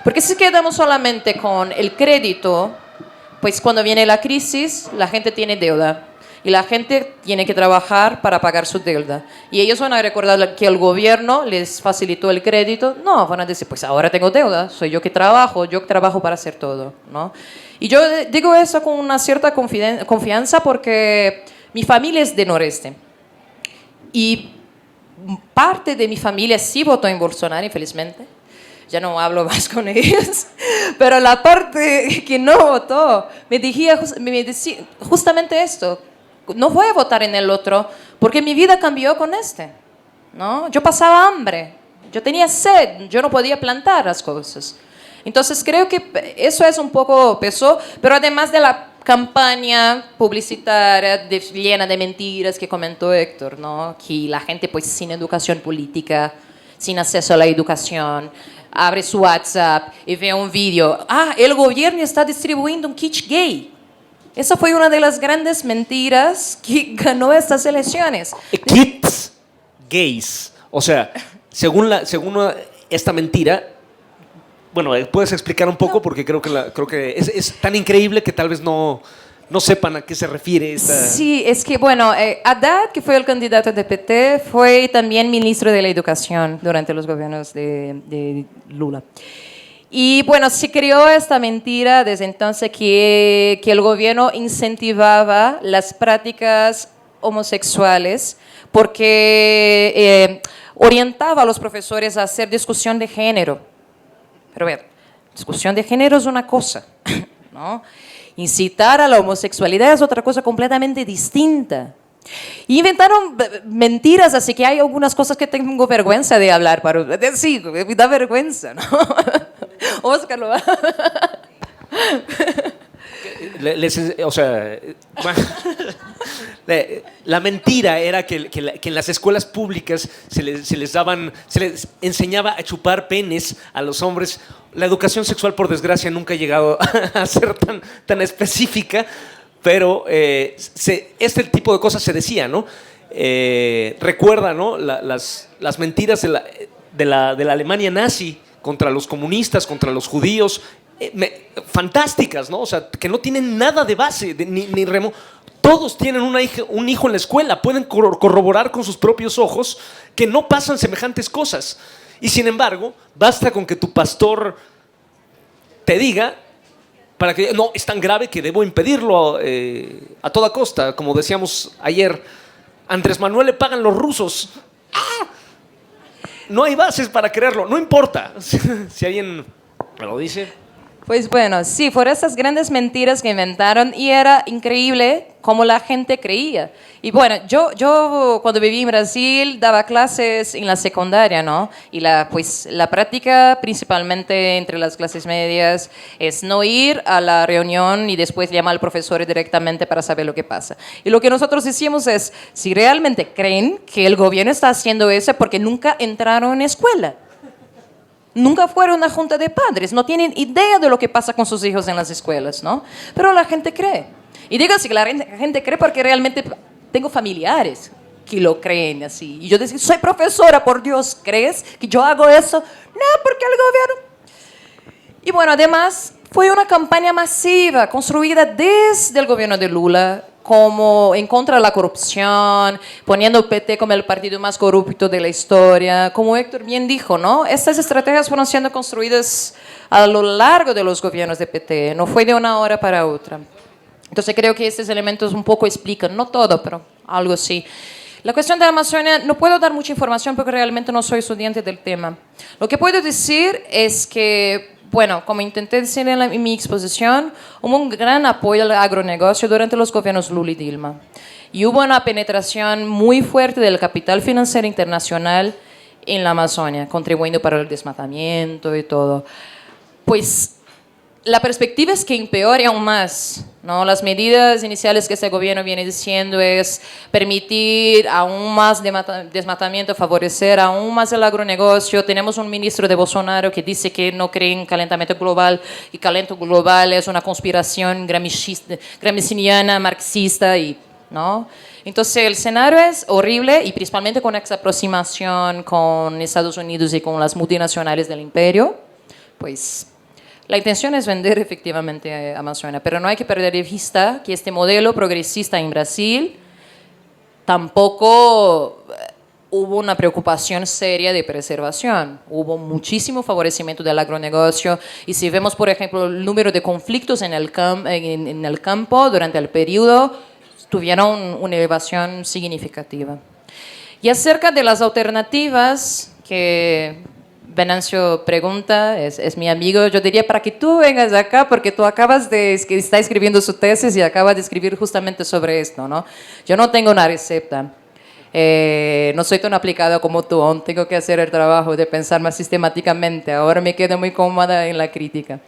Porque si quedamos solamente con el crédito, pues cuando viene la crisis, la gente tiene deuda. Y la gente tiene que trabajar para pagar su deuda. Y ellos van a recordar que el gobierno les facilitó el crédito. No, van a decir, pues ahora tengo deuda, soy yo que trabajo para hacer todo, ¿no? Y yo digo eso con una cierta confianza porque mi familia es de Noreste. Y parte de mi familia sí votó en Bolsonaro, infelizmente. Ya no hablo más con ellos. Pero la parte que no votó me decía justamente esto. No voy a votar en el otro porque mi vida cambió con este, ¿no? Yo pasaba hambre, yo tenía sed, yo no podía plantar las cosas. Entonces creo que eso es un poco pesó, pero además de la campaña publicitaria llena de mentiras que comentó Héctor, ¿no? Que la gente pues sin educación política, sin acceso a la educación, abre su WhatsApp y ve un vídeo. El gobierno está distribuyendo un kit gay. Esa fue una de las grandes mentiras que ganó estas elecciones. Kits gays. O sea, según esta mentira, bueno, ¿puedes explicar un poco? Porque creo que es tan increíble que tal vez no sepan a qué se refiere esta... Sí, es que, bueno, Haddad, que fue el candidato de PT, fue también ministro de la Educación durante los gobiernos de Lula. Y bueno, se creó esta mentira desde entonces que el gobierno incentivaba las prácticas homosexuales porque orientaba a los profesores a hacer discusión de género. Pero ver, discusión de género es una cosa, ¿no? Incitar a la homosexualidad es otra cosa completamente distinta. Y inventaron mentiras, así que hay algunas cosas que tengo vergüenza de hablar. Sí, me da vergüenza, ¿no? Oscar lo va. O sea, la mentira era que en las escuelas públicas se les enseñaba a chupar penes a los hombres. La educación sexual, por desgracia, nunca ha llegado a ser tan específica, pero este tipo de cosas se decía, ¿no? Recuerda, ¿no? Las mentiras de la Alemania nazi contra los comunistas, contra los judíos, fantásticas, ¿no? O sea, que no tienen nada de base, ni remo. Todos tienen un hijo en la escuela, pueden corroborar con sus propios ojos que no pasan semejantes cosas. Y sin embargo, basta con que tu pastor te diga para que no, es tan grave que debo impedirlo a toda costa. Como decíamos ayer, Andrés Manuel le pagan los rusos. No hay bases para creerlo, no importa si alguien me lo dice. Pues bueno, sí, fueron esas grandes mentiras que inventaron y era increíble cómo la gente creía. Y bueno, yo cuando viví en Brasil daba clases en la secundaria, ¿no? Y la práctica principalmente entre las clases medias es no ir a la reunión y después llamar al profesor directamente para saber lo que pasa. Y lo que nosotros decimos es, si realmente creen que el gobierno está haciendo eso porque nunca entraron en escuela. Nunca fueron a una junta de padres, no tienen idea de lo que pasa con sus hijos en las escuelas, ¿no? Pero la gente cree. Y digo así que la gente cree porque realmente tengo familiares que lo creen así. Y yo decía, soy profesora, por Dios, ¿crees que yo hago eso? No, porque el gobierno... Y bueno, además fue una campaña masiva construida desde el gobierno de Lula como en contra de la corrupción, poniendo el PT como el partido más corrupto de la historia. Como Héctor bien dijo, ¿no? Estas estrategias fueron siendo construidas a lo largo de los gobiernos de PT, no fue de una hora para otra. Entonces creo que estos elementos un poco explican, no todo, pero algo sí. La cuestión de la Amazonia, no puedo dar mucha información porque realmente no soy estudiante del tema. Lo que puedo decir es que, bueno, como intenté decir en mi exposición, hubo un gran apoyo al agronegocio durante los gobiernos Lula y Dilma. Y hubo una penetración muy fuerte del capital financiero internacional en la Amazonia, contribuyendo para el desmatamiento y todo. Pues la perspectiva es que empeore aún más, ¿no? Las medidas iniciales que este gobierno viene diciendo es permitir aún más desmatamiento, favorecer aún más el agronegocio. Tenemos un ministro de Bolsonaro que dice que no cree en calentamiento global y calentamiento global es una conspiración gramsciana, marxista, ¿no? Entonces el escenario es horrible y principalmente con esa aproximación con Estados Unidos y con las multinacionales del imperio, pues La intención es vender efectivamente a Amazonas, pero no hay que perder de vista que este modelo progresista en Brasil tampoco hubo una preocupación seria de preservación. Hubo muchísimo favorecimiento del agronegocio y si vemos, por ejemplo, el número de conflictos en el campo durante el periodo, tuvieron una elevación significativa. Y acerca de las alternativas que Venancio pregunta, es mi amigo, yo diría para que tú vengas acá, porque tú está escribiendo su tesis y acabas de escribir justamente sobre esto, ¿no? Yo no tengo una receta. No soy tan aplicado como tú, aún tengo que hacer el trabajo de pensar más sistemáticamente. Ahora me quedo muy cómoda en la crítica.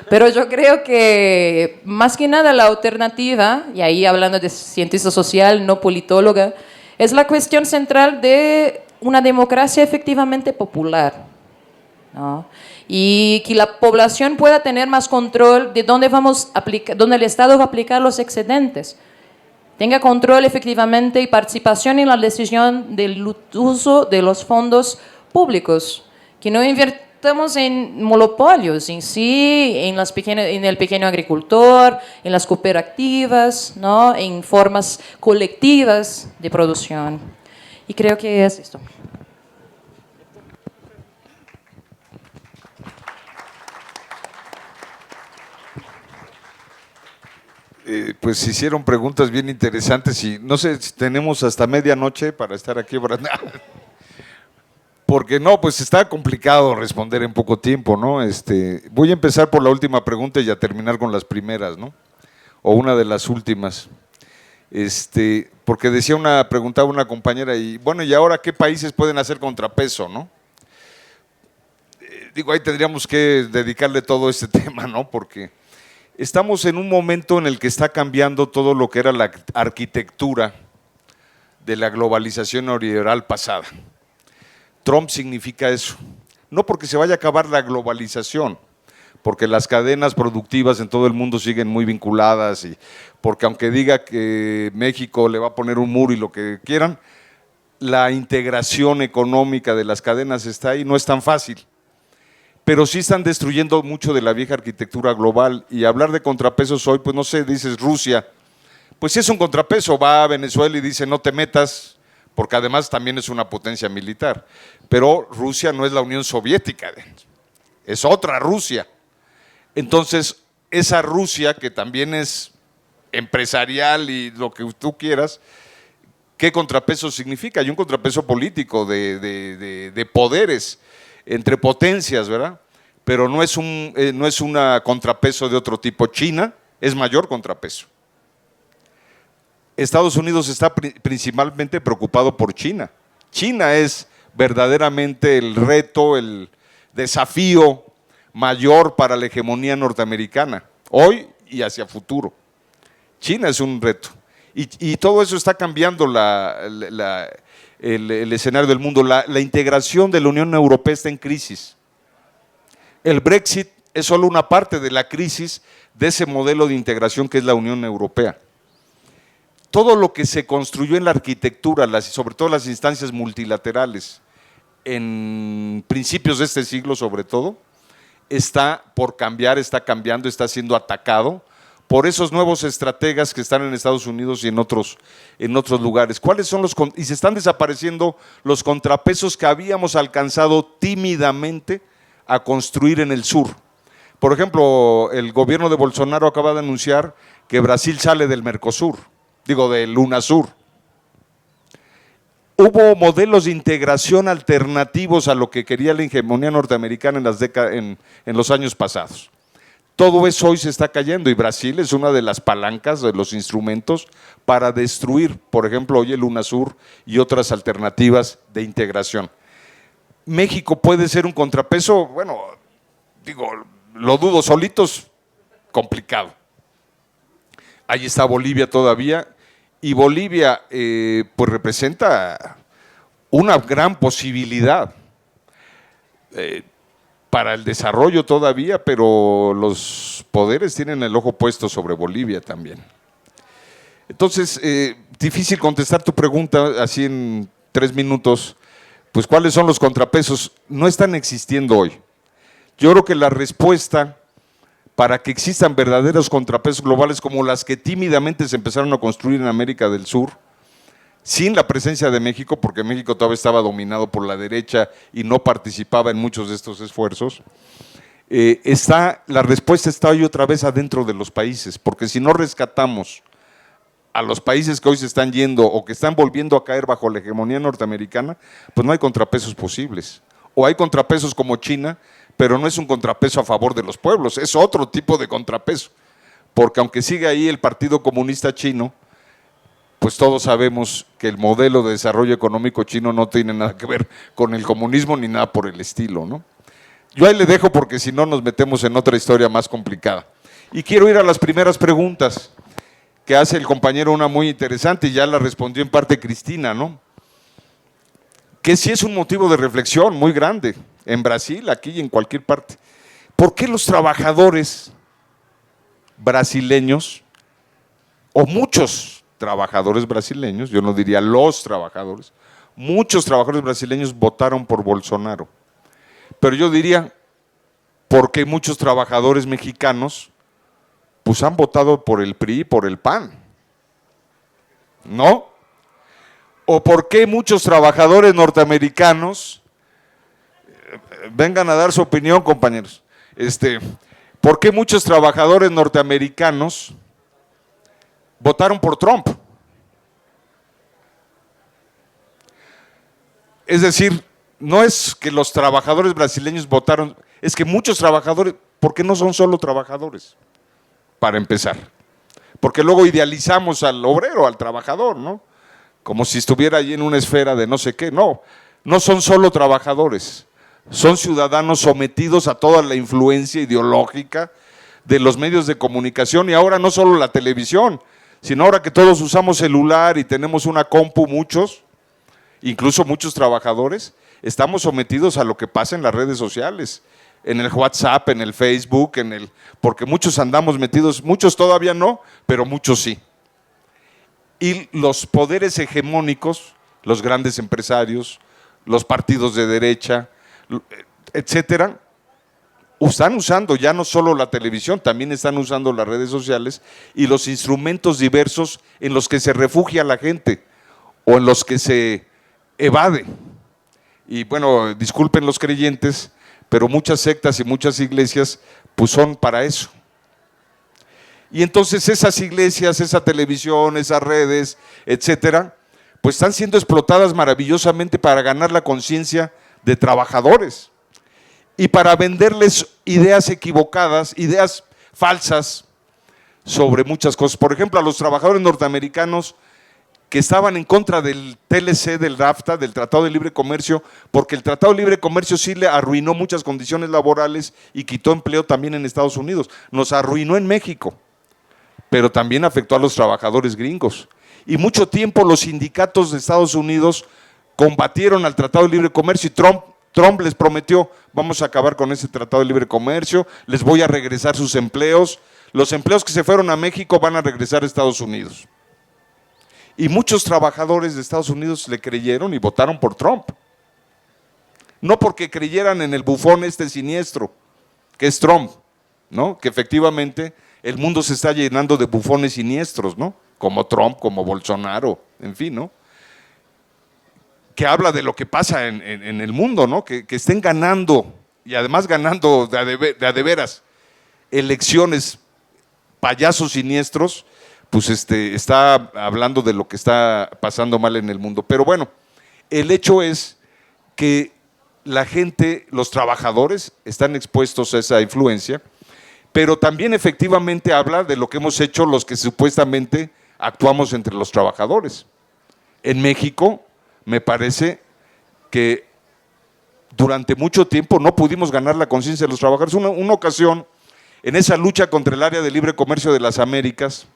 Pero yo creo que más que nada la alternativa, y ahí hablando de cientista social, no politóloga, es la cuestión central de una democracia efectivamente popular, ¿no? Y que la población pueda tener más control de dónde el Estado va a aplicar los excedentes. Tenga control efectivamente y participación en la decisión del uso de los fondos públicos, que no invirtamos en monopolios en sí, en el pequeño agricultor, en las cooperativas, ¿no? En formas colectivas de producción. Y creo que es esto. Pues hicieron preguntas bien interesantes y no sé si tenemos hasta medianoche para estar aquí. Porque no, pues está complicado responder en poco tiempo, ¿no? Voy a empezar por la última pregunta y a terminar con las primeras, ¿no? O una de las últimas. Porque preguntaba una compañera y bueno, ¿y ahora qué países pueden hacer contrapeso, no? Digo, ahí tendríamos que dedicarle todo este tema, ¿no? Porque estamos en un momento en el que está cambiando todo lo que era la arquitectura de la globalización neoliberal pasada. Trump significa eso. No porque se vaya a acabar la globalización, porque las cadenas productivas en todo el mundo siguen muy vinculadas y porque aunque diga que México le va a poner un muro y lo que quieran, la integración económica de las cadenas está ahí, no es tan fácil. Pero sí están destruyendo mucho de la vieja arquitectura global y hablar de contrapesos hoy, pues no sé, dices Rusia, pues sí es un contrapeso, va a Venezuela y dice no te metas, porque además también es una potencia militar, pero Rusia no es la Unión Soviética, es otra Rusia. Entonces, esa Rusia que también es empresarial y lo que tú quieras, ¿qué contrapeso significa? Hay un contrapeso político de poderes entre potencias, ¿verdad? Pero no es una contrapeso de otro tipo. China es mayor contrapeso. Estados Unidos está principalmente preocupado por China. China es verdaderamente el reto, el desafío mayor para la hegemonía norteamericana, hoy y hacia futuro. China es un reto. Y todo eso está cambiando el escenario del mundo. La integración de la Unión Europea está en crisis. El Brexit es solo una parte de la crisis de ese modelo de integración que es la Unión Europea. Todo lo que se construyó en la arquitectura, sobre todo las instancias multilaterales, en principios de este siglo sobre todo, está por cambiar, está cambiando, está siendo atacado por esos nuevos estrategas que están en Estados Unidos y en otros lugares. ¿Cuáles son y se están desapareciendo los contrapesos que habíamos alcanzado tímidamente a construir en el sur? Por ejemplo, el gobierno de Bolsonaro acaba de anunciar que Brasil sale del Mercosur, del UNASUR. Hubo modelos de integración alternativos a lo que quería la hegemonía norteamericana en los años pasados. Todo eso hoy se está cayendo y Brasil es una de las palancas, de los instrumentos para destruir, por ejemplo, hoy el UNASUR y otras alternativas de integración. México puede ser un contrapeso, bueno, lo dudo, solitos, complicado. Ahí está Bolivia todavía y Bolivia pues representa una gran posibilidad para el desarrollo todavía, pero los poderes tienen el ojo puesto sobre Bolivia también. Entonces, difícil contestar tu pregunta así en 3 minutos, pues ¿cuáles son los contrapesos? No están existiendo hoy. Yo creo que la respuesta para que existan verdaderos contrapesos globales como las que tímidamente se empezaron a construir en América del Sur, sin la presencia de México, porque México todavía estaba dominado por la derecha y no participaba en muchos de estos esfuerzos. La respuesta está hoy otra vez adentro de los países, porque si no rescatamos a los países que hoy se están yendo o que están volviendo a caer bajo la hegemonía norteamericana, pues no hay contrapesos posibles. O hay contrapesos como China, pero no es un contrapeso a favor de los pueblos, es otro tipo de contrapeso, porque aunque sigue ahí el Partido Comunista Chino, pues todos sabemos que el modelo de desarrollo económico chino no tiene nada que ver con el comunismo ni nada por el estilo, ¿no? Yo ahí le dejo porque si no nos metemos en otra historia más complicada. Y quiero ir a las primeras preguntas que hace el compañero, una muy interesante, y ya la respondió en parte Cristina, ¿no? Que sí es un motivo de reflexión muy grande, en Brasil, aquí y en cualquier parte. ¿Por qué los trabajadores brasileños, o muchos trabajadores brasileños, yo no diría los trabajadores, muchos trabajadores brasileños votaron por Bolsonaro? Pero yo diría, porque muchos trabajadores mexicanos pues han votado por el PRI y por el PAN, ¿no? ¿O por qué muchos trabajadores norteamericanos, vengan a dar su opinión, compañeros, ¿por qué muchos trabajadores norteamericanos votaron por Trump? Es decir, no es que los trabajadores brasileños votaron, es que muchos trabajadores, porque no son solo trabajadores, para empezar, porque luego idealizamos al obrero, al trabajador, ¿no? Como si estuviera allí en una esfera de no sé qué. No, no son solo trabajadores, son ciudadanos sometidos a toda la influencia ideológica de los medios de comunicación, y ahora no solo la televisión, sino ahora que todos usamos celular y tenemos una compu, muchos, incluso muchos trabajadores, estamos sometidos a lo que pasa en las redes sociales, en el WhatsApp, en el Facebook, porque muchos andamos metidos, muchos todavía no, pero muchos sí. Y los poderes hegemónicos, los grandes empresarios, los partidos de derecha, etcétera, están usando ya no solo la televisión, también están usando las redes sociales y los instrumentos diversos en los que se refugia la gente o en los que se evade. Y bueno, disculpen los creyentes, pero muchas sectas y muchas iglesias pues son para eso. Y entonces esas iglesias, esa televisión, esas redes, etcétera, pues están siendo explotadas maravillosamente para ganar la conciencia de trabajadores y para venderles ideas equivocadas, ideas falsas sobre muchas cosas. Por ejemplo, a los trabajadores norteamericanos que estaban en contra del TLC, del NAFTA, del Tratado de Libre Comercio, porque el Tratado de Libre Comercio sí le arruinó muchas condiciones laborales y quitó empleo también en Estados Unidos. Nos arruinó en México, pero también afectó a los trabajadores gringos. Y mucho tiempo los sindicatos de Estados Unidos combatieron al Tratado de Libre Comercio y Trump les prometió, vamos a acabar con ese Tratado de Libre Comercio, les voy a regresar sus empleos, los empleos que se fueron a México van a regresar a Estados Unidos. Y muchos trabajadores de Estados Unidos le creyeron y votaron por Trump. No porque creyeran en el bufón siniestro, que es Trump, ¿no? Que efectivamente el mundo se está llenando de bufones siniestros, ¿no? Como Trump, como Bolsonaro, en fin, ¿no? Que habla de lo que pasa en el mundo, ¿no? Que estén ganando, y además ganando de a de veras, elecciones payasos siniestros, pues está hablando de lo que está pasando mal en el mundo. Pero bueno, el hecho es que la gente, los trabajadores, están expuestos a esa influencia, pero también efectivamente habla de lo que hemos hecho los que supuestamente actuamos entre los trabajadores. En México, me parece que durante mucho tiempo no pudimos ganar la conciencia de los trabajadores. Una ocasión, en esa lucha contra el área de libre comercio de las Américas,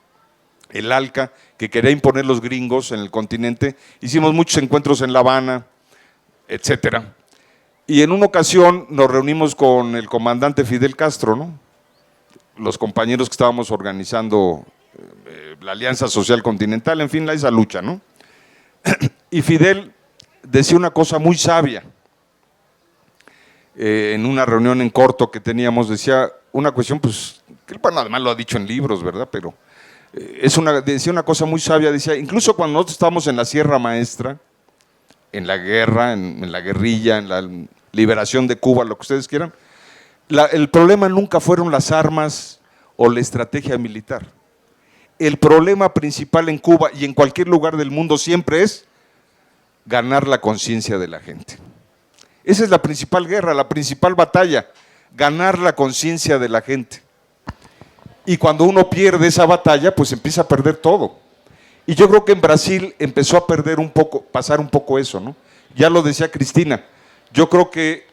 el ALCA, que quería imponer los gringos en el continente, hicimos muchos encuentros en La Habana, etcétera. Y en una ocasión nos reunimos con el comandante Fidel Castro, ¿no? Los compañeros que estábamos organizando la Alianza Social Continental, en fin, esa lucha, ¿no? Y Fidel decía una cosa muy sabia, en una reunión en corto que teníamos, decía una cuestión pues que bueno, además lo ha dicho en libros, ¿verdad? Pero decía una cosa muy sabia, decía, incluso cuando nosotros estábamos en la Sierra Maestra, en la guerra, en la guerrilla, en la liberación de Cuba, lo que ustedes quieran, el problema nunca fueron las armas o la estrategia militar. El problema principal en Cuba y en cualquier lugar del mundo siempre es ganar la conciencia de la gente. Esa es la principal guerra, la principal batalla, ganar la conciencia de la gente. Y cuando uno pierde esa batalla, pues empieza a perder todo. Y yo creo que en Brasil empezó a perder un poco, pasar un poco eso, ¿no? Ya lo decía Cristina, yo creo que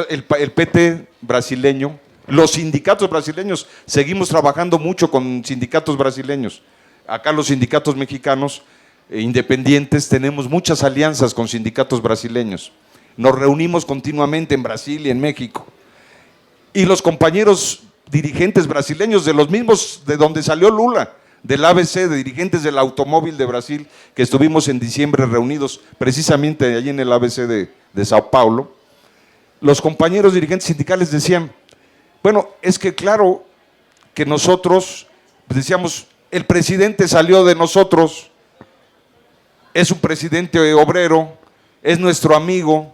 el PT brasileño, los sindicatos brasileños, seguimos trabajando mucho con sindicatos brasileños. Acá los sindicatos mexicanos independientes tenemos muchas alianzas con sindicatos brasileños. Nos reunimos continuamente en Brasil y en México. Y los compañeros dirigentes brasileños, de los mismos de donde salió Lula, del ABC, de dirigentes del automóvil de Brasil, que estuvimos en diciembre reunidos precisamente allí en el ABC de Sao Paulo, los compañeros dirigentes sindicales decían, bueno, es que claro que nosotros, decíamos, el presidente salió de nosotros, es un presidente obrero, es nuestro amigo,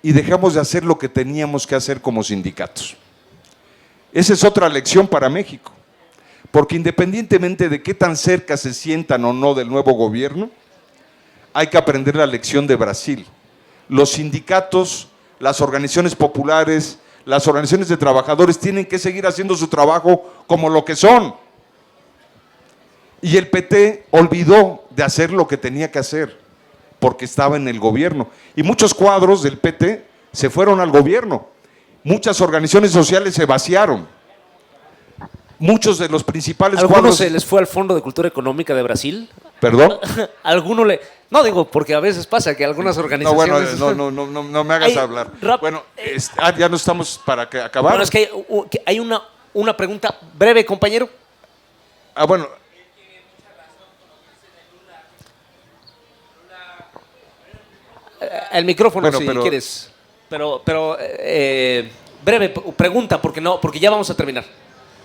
y dejamos de hacer lo que teníamos que hacer como sindicatos. Esa es otra lección para México, porque independientemente de qué tan cerca se sientan o no del nuevo gobierno, hay que aprender la lección de Brasil. Los sindicatos, las organizaciones populares, las organizaciones de trabajadores tienen que seguir haciendo su trabajo como lo que son. Y el PT olvidó de hacer lo que tenía que hacer, porque estaba en el gobierno. Y muchos cuadros del PT se fueron al gobierno. Muchas organizaciones sociales se vaciaron. Muchos de los principales ¿Alguno cuadros… se les fue al Fondo de Cultura Económica de Brasil? ¿Perdón? ¿Alguno le…? No, digo, porque a veces pasa que algunas organizaciones… No me hagas hablar. Bueno, ya no estamos para acabar. Bueno, es que hay una pregunta breve, compañero. Bueno… El micrófono, Bueno, si pero- quieres. Pero breve pregunta, porque ya vamos a terminar.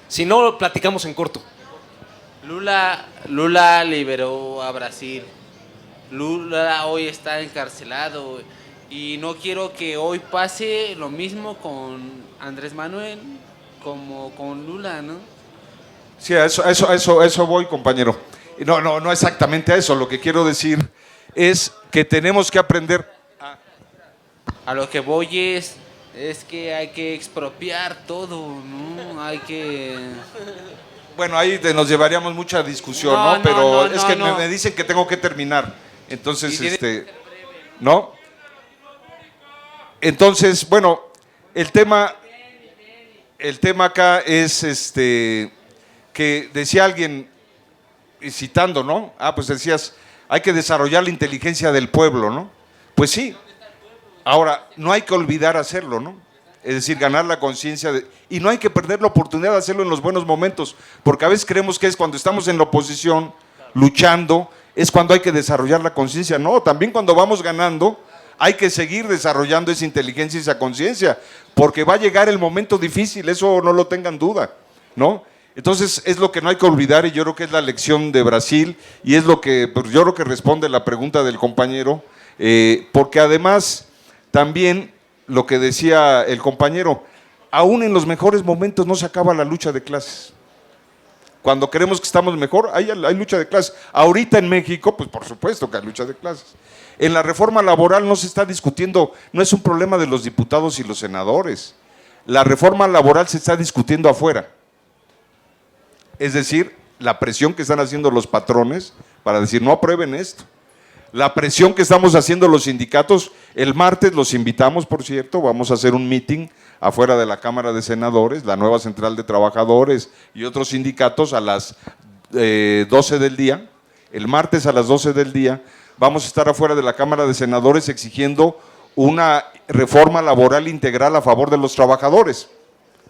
Si no, platicamos en corto. Lula liberó a Brasil. Lula hoy está encarcelado y no quiero que hoy pase lo mismo con Andrés Manuel como con Lula, ¿no? Sí, a eso voy, compañero. No exactamente a eso. Lo que quiero decir es que tenemos que aprender… A lo que voy es que hay que expropiar todo, ¿no? Hay que… Bueno, ahí nos llevaríamos mucha discusión, No, ¿no? Pero no, es que no. me dicen que tengo que terminar. Entonces, Y tiene- ¿no? Entonces, bueno, el tema acá es que decía alguien, y citando, ¿no? Pues decías, hay que desarrollar la inteligencia del pueblo, ¿no? Pues sí. Ahora, no hay que olvidar hacerlo, ¿no? Es decir, ganar la conciencia y no hay que perder la oportunidad de hacerlo en los buenos momentos, porque a veces creemos que es cuando estamos en la oposición, luchando, es cuando hay que desarrollar la conciencia. No, también cuando vamos ganando, hay que seguir desarrollando esa inteligencia y esa conciencia, porque va a llegar el momento difícil, eso no lo tengan duda, ¿no? Entonces, es lo que no hay que olvidar y yo creo que es la lección de Brasil y es lo que, pues, yo creo que responde la pregunta del compañero, porque además… También lo que decía el compañero, aún en los mejores momentos no se acaba la lucha de clases. Cuando creemos que estamos mejor, hay lucha de clases. Ahorita en México, pues por supuesto que hay lucha de clases. En la reforma laboral no se está discutiendo, no es un problema de los diputados y los senadores. La reforma laboral se está discutiendo afuera. Es decir, la presión que están haciendo los patrones para decir no aprueben esto. La presión que estamos haciendo los sindicatos, el martes los invitamos, por cierto, vamos a hacer un meeting afuera de la Cámara de Senadores, la nueva Central de Trabajadores y otros sindicatos a las 12 del día. El martes a las 12 del día vamos a estar afuera de la Cámara de Senadores exigiendo una reforma laboral integral a favor de los trabajadores,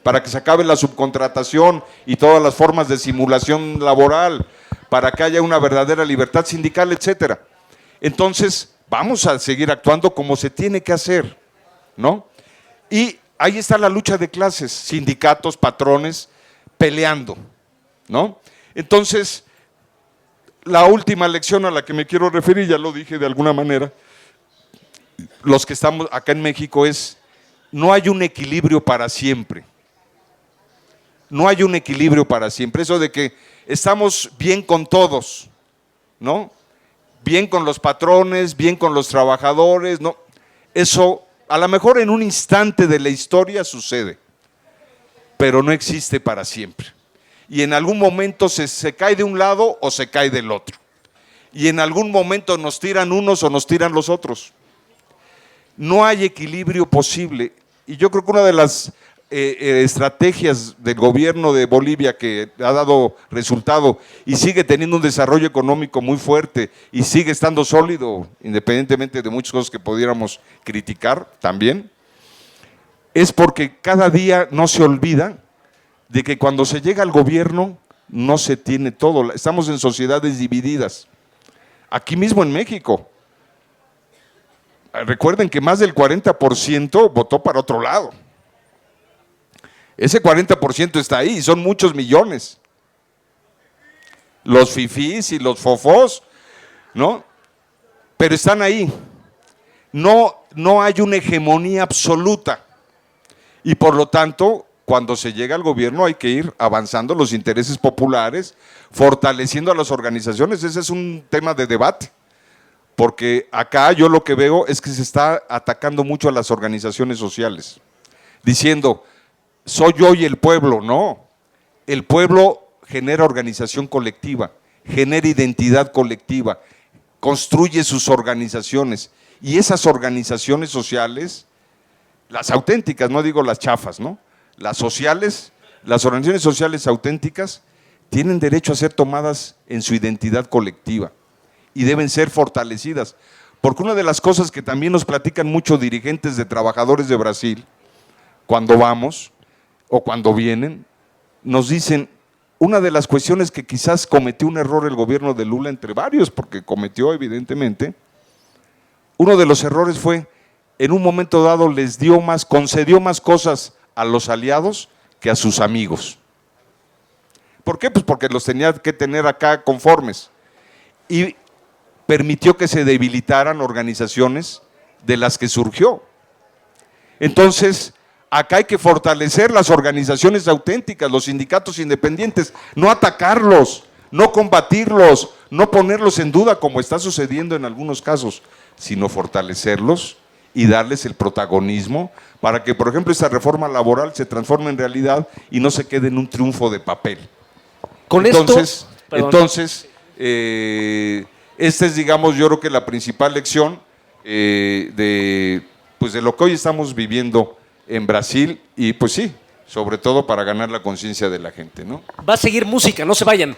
para que se acabe la subcontratación y todas las formas de simulación laboral, para que haya una verdadera libertad sindical, etcétera. Entonces, vamos a seguir actuando como se tiene que hacer, ¿no? Y ahí está la lucha de clases, sindicatos, patrones, peleando, ¿no? Entonces, la última lección a la que me quiero referir, ya lo dije de alguna manera, los que estamos acá en México es, no hay un equilibrio para siempre. No hay un equilibrio para siempre. Eso de que estamos bien con todos, ¿no? Bien con los patrones, bien con los trabajadores, ¿no? Eso a lo mejor en un instante de la historia sucede, pero no existe para siempre. Y en algún momento se cae de un lado o se cae del otro. Y en algún momento nos tiran unos o nos tiran los otros. No hay equilibrio posible. Y yo creo que una de las estrategias del gobierno de Bolivia que ha dado resultado y sigue teniendo un desarrollo económico muy fuerte y sigue estando sólido, independientemente de muchas cosas que pudiéramos criticar también, es porque cada día no se olvida de que cuando se llega al gobierno no se tiene todo. Estamos en sociedades divididas. Aquí mismo en México. Recuerden que más del 40% votó para otro lado. Ese 40% está ahí y son muchos millones. Los fifís y los fofós, ¿no? Pero están ahí. No hay una hegemonía absoluta. Y por lo tanto, cuando se llega al gobierno hay que ir avanzando los intereses populares, fortaleciendo a las organizaciones. Ese es un tema de debate. Porque acá yo lo que veo es que se está atacando mucho a las organizaciones sociales, diciendo, soy yo y el pueblo. No, el pueblo genera organización colectiva, genera identidad colectiva, construye sus organizaciones, y esas organizaciones sociales, las auténticas, no digo las chafas, ¿no? Las sociales, las organizaciones sociales auténticas tienen derecho a ser tomadas en su identidad colectiva y deben ser fortalecidas, porque una de las cosas que también nos platican muchos dirigentes de trabajadores de Brasil, cuando vamos o cuando vienen, nos dicen, una de las cuestiones que quizás cometió un error el gobierno de Lula, entre varios, porque cometió evidentemente, uno de los errores fue, en un momento dado concedió más cosas a los aliados que a sus amigos. ¿Por qué? Pues porque los tenía que tener acá conformes. Y permitió que se debilitaran organizaciones de las que surgió. Entonces, acá hay que fortalecer las organizaciones auténticas, los sindicatos independientes, no atacarlos, no combatirlos, no ponerlos en duda como está sucediendo en algunos casos, sino fortalecerlos y darles el protagonismo para que, por ejemplo, esta reforma laboral se transforme en realidad y no se quede en un triunfo de papel. Entonces, esta es, digamos, yo creo que la principal lección de lo que hoy estamos viviendo en Brasil y pues sí, sobre todo para ganar la conciencia de la gente, ¿no? Va a seguir música, no se vayan.